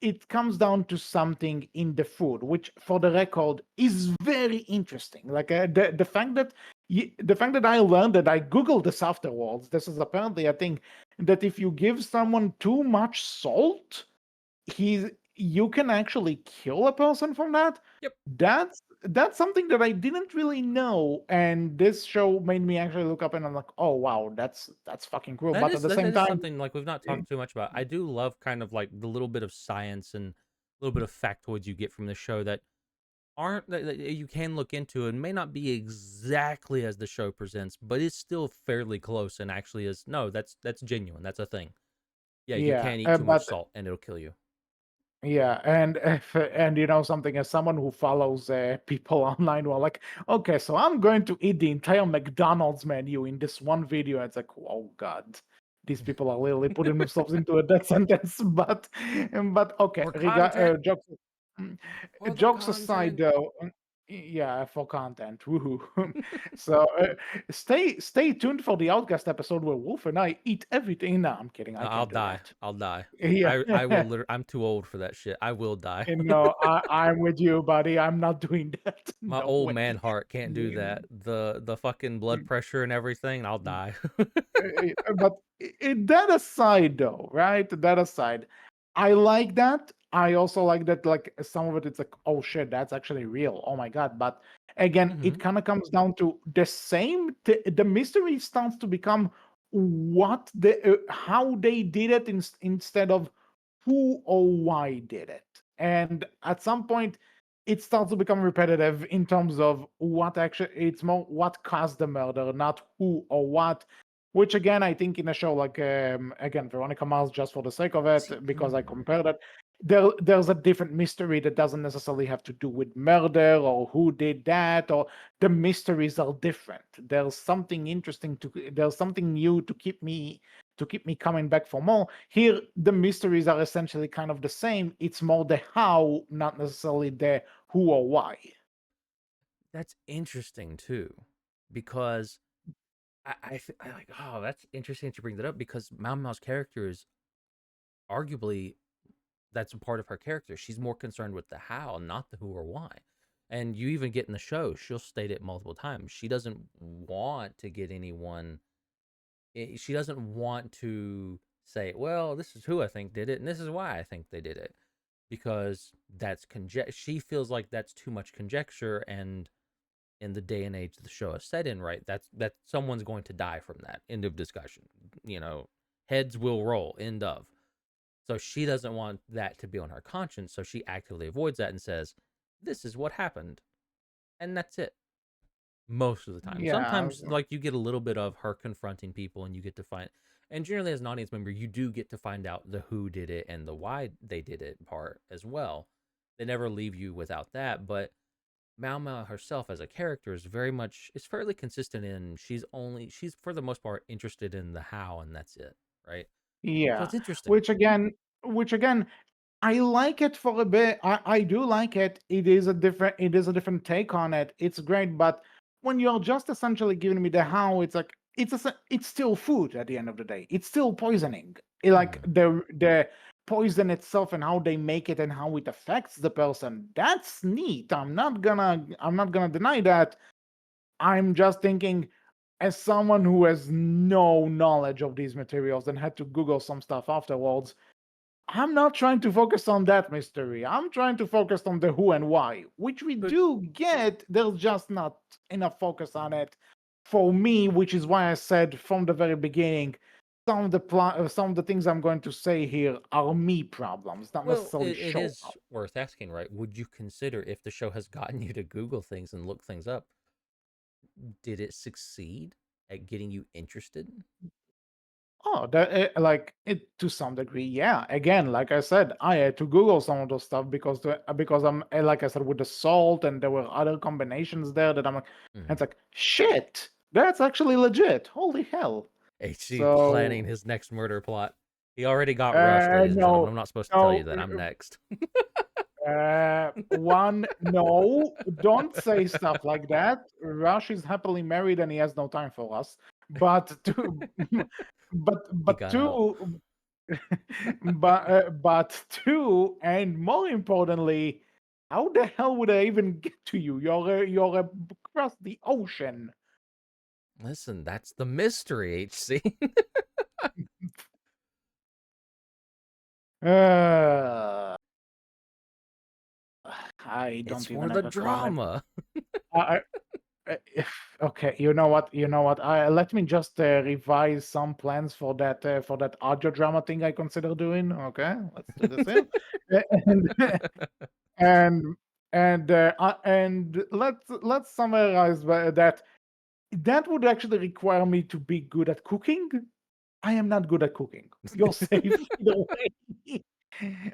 it comes down to something in the food, which, for the record, is very interesting. Like the fact that the fact that I learned that I googled this afterwards. This is apparently a thing that if you give someone too much salt, he's you can actually kill a person from that. Yep. That's something that I didn't really know, and this show made me actually look up, and I'm like, oh wow, that's fucking cool. But at the That same is time, something like we've not talked too much about. I do love kind of like the little bit of science and a little bit of factoids you get from the show that aren't that you can look into and may not be exactly as the show presents, but it's still fairly close and actually is no, that's genuine. That's a thing. Yeah, you yeah, can't eat too much but salt and it'll kill you. yeah, and and you know something, as someone who follows people online who are like, okay, so I'm going to eat the entire McDonald's menu in this one video. It's like, oh God, these people are literally putting themselves into a death sentence. But okay, For content, jokes, mm, for the jokes aside, content. though, yeah, for content, woohoo. So stay tuned for the Outcast episode where Wolf and I eat everything. No, I'm kidding. I I'll can't do die. that. I'll die. Yeah. I will literally. I'm too old for that shit. I will die. And no, I'm with you, buddy. I'm not doing that. My No old way. man heart can't do Yeah. that. The fucking blood pressure and everything. I'll die. But that aside, though, right? That aside, I like that. I also like that, like some of it, it's like, oh shit, that's actually real. Oh my god! But again, Hmm. it kind of comes down to the same. The mystery starts to become how they did it instead of who or why did it. And at some point, it starts to become repetitive in terms of what actually. It's more what caused the murder, not who or what, which again, I think in a show like again Veronica Mars, just for the sake of See, it, because I compared it, there's a different mystery that doesn't necessarily have to do with murder or who did that, or the mysteries are different. There's something new to keep me coming back for more. Here, the mysteries are essentially kind of the same. It's more the how, not necessarily the who or why. that's interesting too, because I like. Oh, that's interesting that you bring that up because Mao Mao's character is arguably that's a part of her character. She's more concerned with the how, not the who or why. And you even get in the show, she'll state it multiple times. She doesn't want to get anyone. She doesn't want to say, "Well, this is who I think did it, and this is why I think they did it," because that's She feels like that's too much conjecture, and in the day and age the show is set in, right? That someone's going to die from that. End of discussion. You know, heads will roll. End of. So she doesn't want that to be on her conscience. So she actively avoids that and says, "This is what happened," and that's it. Most of the time, Yeah, sometimes like you get a little bit of her confronting people, and you get to find. And generally, as an audience member, you do get to find out the who did it and the why they did it part as well. They never leave you without that, but Mao Mao herself as a character is very much is fairly consistent in she's for the most part interested in the how and that's it, right? So yeah. it's interesting. Which again, which again, I like it for a bit. I do like it. It is a different take on it. It's great, but when you're just essentially giving me the how, it's like it's still food at the end of the day. It's still poisoning. Like Hmm. the poison itself and how they make it and how it affects the person. That's neat. I'm not gonna deny that. I'm just thinking, as someone who has no knowledge of these materials and had to Google some stuff afterwards, I'm not trying to focus on that mystery. I'm trying to focus on the who and why, which we But do get. There's just not enough focus on it for me, which is why I said from the very beginning, some of the things I'm going to say here are me problems, not well, necessarily it show is worth asking, right? Would you consider if the show has gotten you to Google things and look things up, did it succeed at getting you interested? Oh, like it to some degree, yeah. Again, like I said, I had to Google some of those stuff because I'm like I said with the salt and there were other combinations there that I'm like, and Hmm. it's like shit, that's actually legit. Holy hell! HC planning So his next murder plot. He already got rushed, ladies and gentlemen. no, I'm not supposed to tell you no, that. I'm next. one, no, don't say stuff like that. Rush is happily married and he has no time for us. But two, He but got out. two. But two, and more importantly, how the hell would I even get to you? You're across the ocean. Listen, that's the mystery, HC. Uh, I It's don't for even the have a comment. drama. I, okay, you know what? You know what? Let me just revise some plans for that audio drama thing I consider doing. Okay, let's do this here, and and and let's summarize that. That would actually require me to be good at cooking. I am not good at cooking. You're safe either way.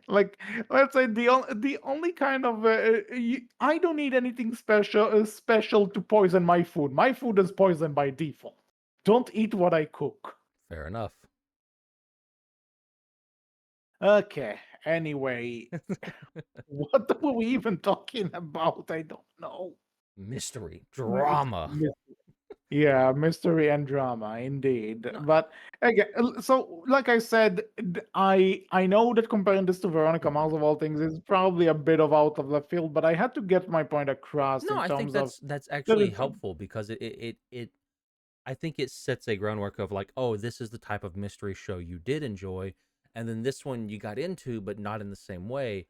Like, let's say the only kind of I don't need anything special to poison my food. My food is poisoned by default. Don't eat what I cook. Fair enough. Okay. Anyway, what were we even talking about? I don't know. Mystery, It's drama. Yeah, mystery and drama, indeed. No, But again, so like I said, I know that comparing this to Veronica mhm. Mars of all things is probably a bit of out of left field, but I had to get my point across No, in I think terms of that's that actually it's helpful because it I think it sets a groundwork of like, oh, this is the type of mystery show you did enjoy, and then this one you got into, but not in the same way.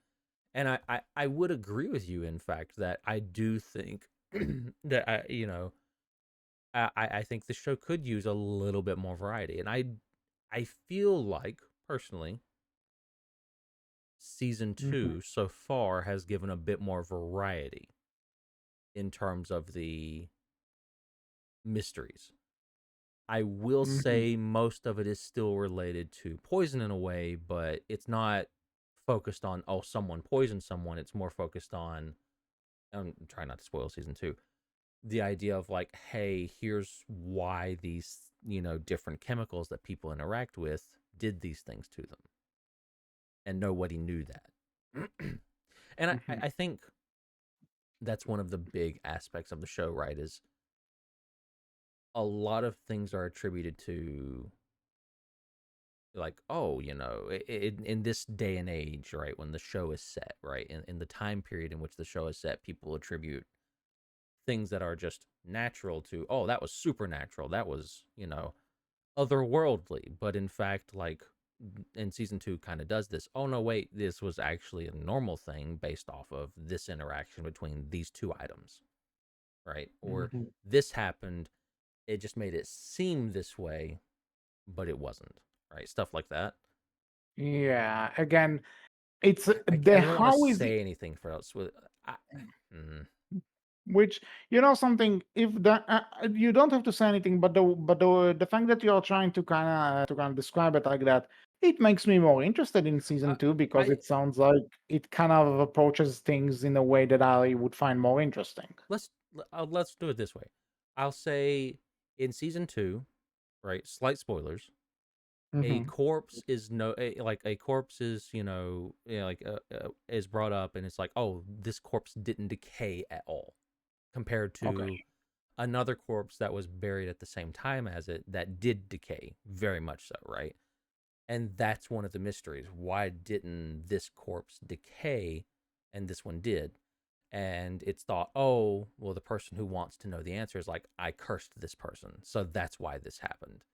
And I would agree with you, in fact, that I do think that I think the show could use a little bit more variety, and I feel like personally season Mhm, 2 so far has given a bit more variety in terms of the mysteries. I will mhm, say most of it is still related to poison in a way, but it's not focused on, oh, someone poisoned someone. It's more focused on, I'm trying not to spoil season 2, the idea of like, hey, here's why these, different chemicals that people interact with did these things to them. And nobody knew that. And mhm, I think that's one of the big aspects of the show, right? Is a lot of things are attributed to like, oh, in this day and age, right, when the show is set, right, in the time period in which the show is set, people attribute things that are just natural to, oh, that was supernatural, that was, otherworldly. But in fact, like, in season 2 kind of does this, oh no, wait, this was actually a normal thing based off of this interaction between these two items, right? Or mhm. this happened, it just made it seem this way, but it wasn't, right? Stuff like that. Yeah, again, it's I the don't want to how is say anything for else with I, mm, which, you know, something, if that you don't have to say anything, but the fact that you're trying to kind of describe it like that, it makes me more interested in season I, 2 because I it sounds like it kind of approaches things in a way that I would find more interesting. let's do it this way. I'll say in season 2, right? Slight spoilers. A Hmm. corpse is like a corpse is like is brought up, and it's like, oh, this corpse didn't decay at all compared to Okay. another corpse that was buried at the same time as it that did decay very much so, right? And that's one of the mysteries. Why didn't this corpse decay and this one did? And it's thought, oh, well, the person who wants to know the answer is like, I cursed this person, so that's why this happened.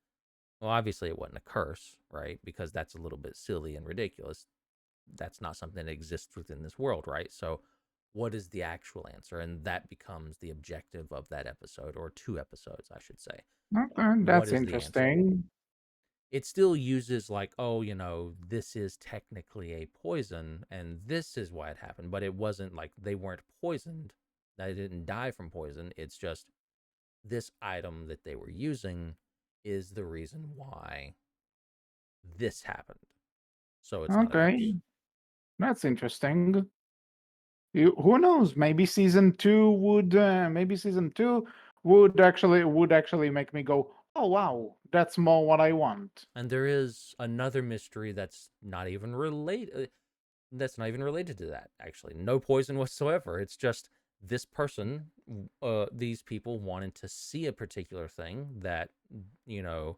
Well, obviously it wasn't a curse, right? Because that's a little bit silly and ridiculous. That's not something that exists within this world, right? So what is the actual answer? And that becomes the objective of that episode, or two episodes, I should say. Okay, What that's is the answer? interesting. It still uses like, oh, this is technically a poison and this is why it happened, but it wasn't like they weren't poisoned. They didn't die from poison. It's just this item that they were using is the reason why this happened. So it's not a curse. Okay, that's interesting. Who knows? Maybe season 2 would actually make me go, oh wow, that's more what I want. And there is another mystery that's not even related to that, actually. No poison whatsoever. It's just this person, these people wanted to see a particular thing that, you know,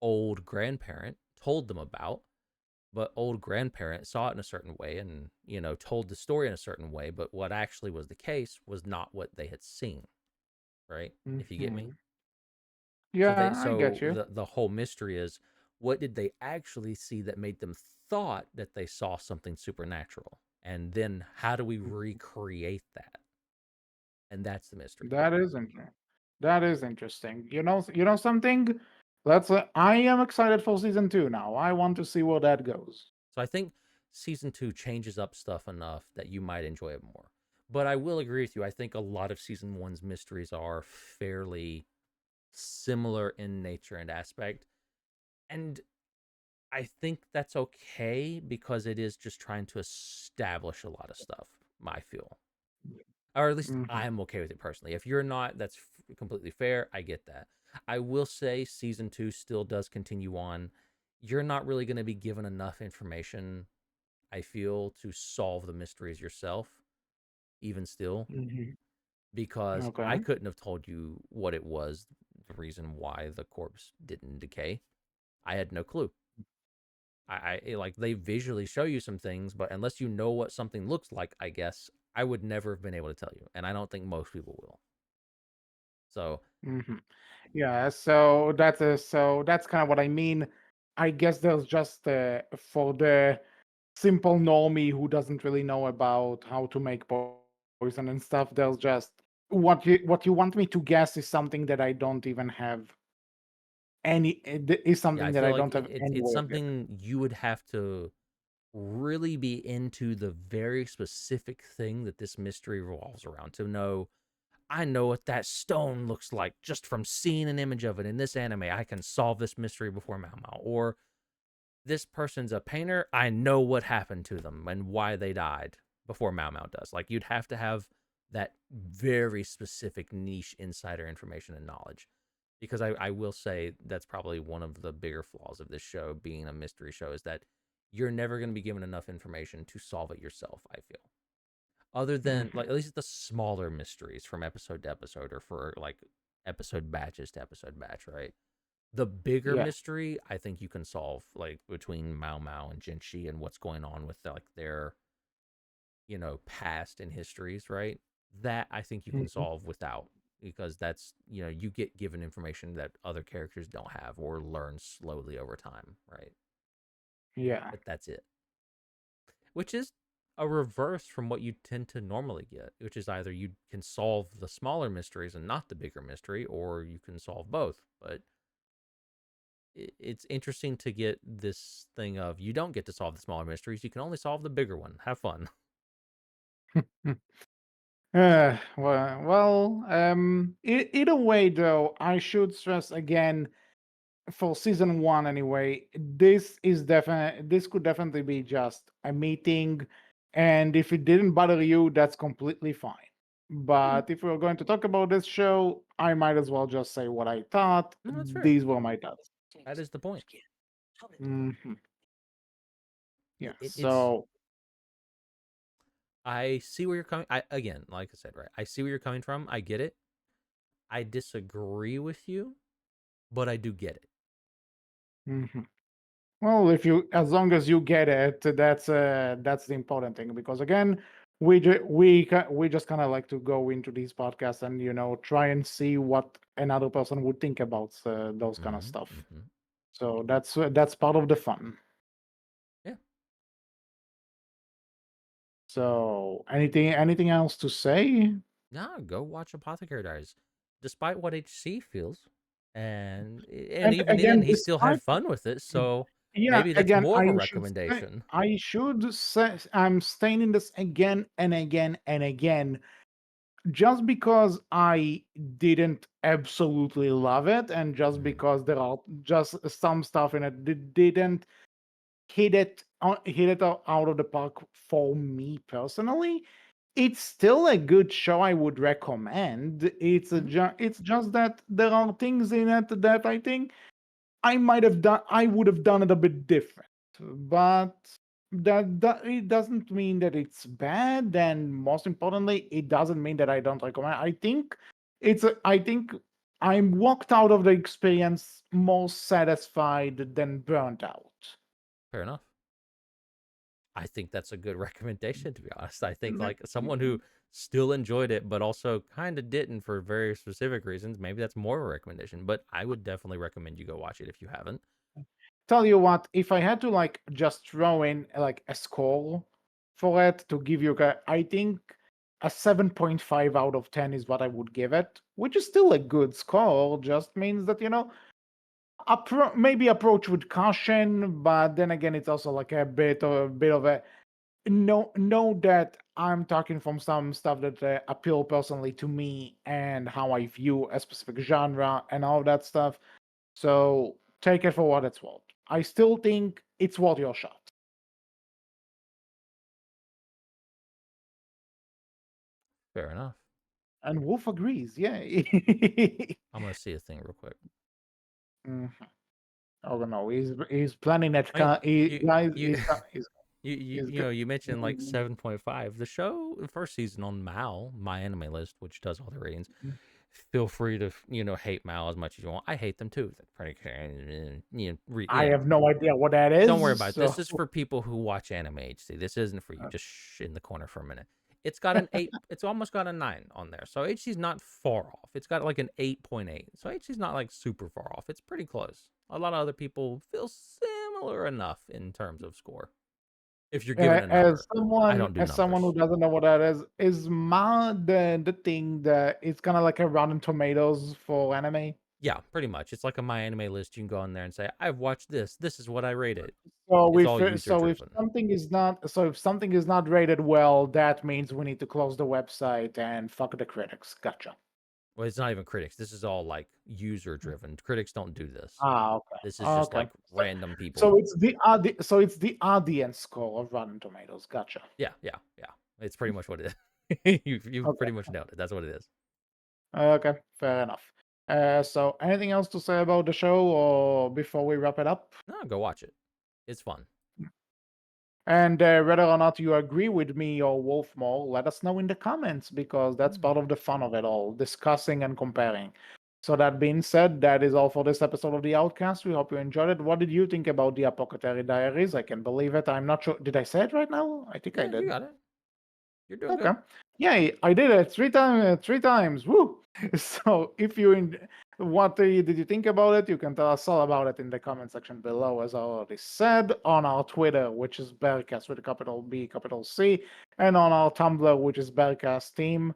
old grandparent told them about, but old grandparent saw it in a certain way and, told the story in a certain way, but what actually was the case was not what they had seen, right? If you get me? Hmm. So Yeah, I get you. the whole mystery is, what did they actually see that made them thought that they saw something supernatural? And then how do we recreate that? And that's the mystery. That is interesting. That is interesting. You know something? Let's. I am excited for season two now. I want to see where that goes. So I think season 2 changes up stuff enough that you might enjoy it more. But I will agree with you. I think a lot of season one's mysteries are fairly similar in nature and aspect. And I think that's okay because it is just trying to establish a lot of stuff, I feel. Or at least Hmm. I'm okay with it personally. If you're not, that's completely fair. I get that. I will say season 2 still does continue on. You're not really going to be given enough information, I feel, to solve the mysteries yourself, even still, Hmm. because I Okay. couldn't have told you what it was, the reason why the corpse didn't decay. I had no clue. Like they visually show you some things, but unless you know what something looks like, I guess I would never have been able to tell you, and I don't think most people will. So Hmm. Yeah. So that's kind of what I mean. I guess there's just for the simple normie who doesn't really know about how to make poison and stuff. There's just what you want me to guess is something that I don't even have is yeah, something I that I feel like don't have any it's way of guessing. something you would have to really be into the very specific thing that this mystery revolves around to know. I know what that stone looks like just from seeing an image of it in this anime. I can solve this mystery before Mao Mao. Or this person's a painter. I know what happened to them and why they died before Mao Mao does. Like you'd have to have that very specific niche insider information and knowledge. Because I will say that's probably one of the bigger flaws of this show being a mystery show is that you're never going to be given enough information to solve it yourself, I feel. Other than Hmm. like at least the smaller mysteries from episode to episode or for like episode batches to episode batch, right? The bigger Yeah. mystery I think you can solve like between Mao Mao and Jinchi and what's going on with like their, past and histories, right? That I think you can Hmm. solve without because that's, you get given information that other characters don't have or learn slowly over time, right? Yeah. But that's it. Which is a reverse from what you tend to normally get, which is either you can solve the smaller mysteries and not the bigger mystery, or you can solve both. But it's interesting to get this thing of you don't get to solve the smaller mysteries, you can only solve the bigger one. Have fun. Either way, though, I should stress again for season one anyway. This could definitely be just a meeting, and if it didn't bother you, that's completely fine. Yeah, But if we're going to talk about this show, I might as well just say what I thought. no, that's fair. These were my thoughts. That is the point. Mhm. Yeah. It's So I see where you're coming. I again, like I said, right? I see where you're coming from. I get it. I disagree with you, but I do get it. mhm. Well, if you, as long as you get it, that's the important thing. Because again, we just kind of like to go into these podcasts and try and see what another person would think about those kind of Mm-hmm. stuff. Mm-hmm. So that's part of the fun. Yeah. So anything else to say? No, go watch Apothecary Diaries. Despite what HC feels, and And even then, again, he still had despite fun with it. So yeah, maybe that's again, more of a recommendation. I should say I'm staying in this again and again and again just because I didn't absolutely love it, and just Mm-hmm. because there are just some stuff in it that didn't hit it out of the park for me personally, it's still a good show. I would recommend. Mm-hmm. It's just that there are things in it that I think I might have done. I would have done it a bit different, but that it doesn't mean that it's bad. And most importantly, it doesn't mean that I don't recommend. I think I walked out of the experience more satisfied than burnt out. Fair enough. I think that's a good recommendation. To be honest, I think like someone who still enjoyed it, but also kind of didn't for very specific reasons. Maybe that's more of a recommendation. But I would definitely recommend you go watch it if you haven't. Tell you what, if I had to like just throw in like a score, for it to give you. I think a 7.5 out of 10 is what I would give it, which is still a good score. Just means that maybe approach with caution, but then again, it's also like a bit of a know that I'm talking from some stuff that appeal personally to me and how I view a specific genre and all that stuff. So take it for what it's worth. I still think it's worth your shot. Fair enough. And Wolf agrees. Yeah. I'm gonna see a thing real quick. Mhm. Oh no, he's planning that. I He, you guys, you he's you mentioned like mm, 7.5. The show, the first season on Mal, my anime list, which does all the ratings. mm. Feel free to hate Mal as much as you want. I hate them too. They're pretty, I have no idea what that don't worry is. about it. So This is for people who watch anime HD. This isn't for you. Just in the corner for a minute. It's got an 8. It's almost got a 9 on there. So HD's not far off. It's got like an 8.8. So HD's not like super far off. It's pretty close. A lot of other people feel similar enough in terms of score. If you're given a as number, I someone don't do as someone who numbers. doesn't know what that is Ma the thing that it's kind of like a Rotten Tomatoes for anime. Yeah, pretty much. It's like a my anime list. You can go on there and say, I've watched this. This is what I rate it. So It's if all user driven. something is not rated well, that means we need to close the website and fuck the critics. Gotcha. Well, it's not even critics. This is all like user driven. Critics don't do this. Ah, okay. This is just Okay. like random So people. it's the audience score of Rotten Tomatoes. Gotcha. Yeah, yeah, yeah. It's pretty much what it is. You've Okay. pretty much nailed it. That's what it is. Okay. Fair enough. So anything else to say about the show, or before we wrap it up? No, go watch it. It's fun. And whether or not you agree with me or Wolf more, let us know in the comments because that's Mm. part of the fun of it all, discussing and comparing. So that being said, that is all for this episode of the Outcast. We hope you enjoyed it. What did you think about the Apothecary Diaries? I can believe it. I'm not sure. Did I say it right now? I think I Yeah, you did. got it. You're doing Okay. good. Yay, I did it 3 times. 3 times. Woo! So if what did you think about it? You can tell us all about it in the comment section below, as I already said, on our Twitter, which is Berkcast with a capital B, capital C, and on our Tumblr, which is Berkcast Team.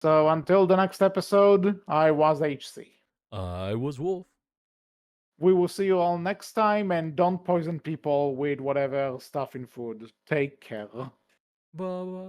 So until the next episode, I was HC. I was Wolf. We will see you all next time, and don't poison people with whatever stuff in food. Take care. Bye bye.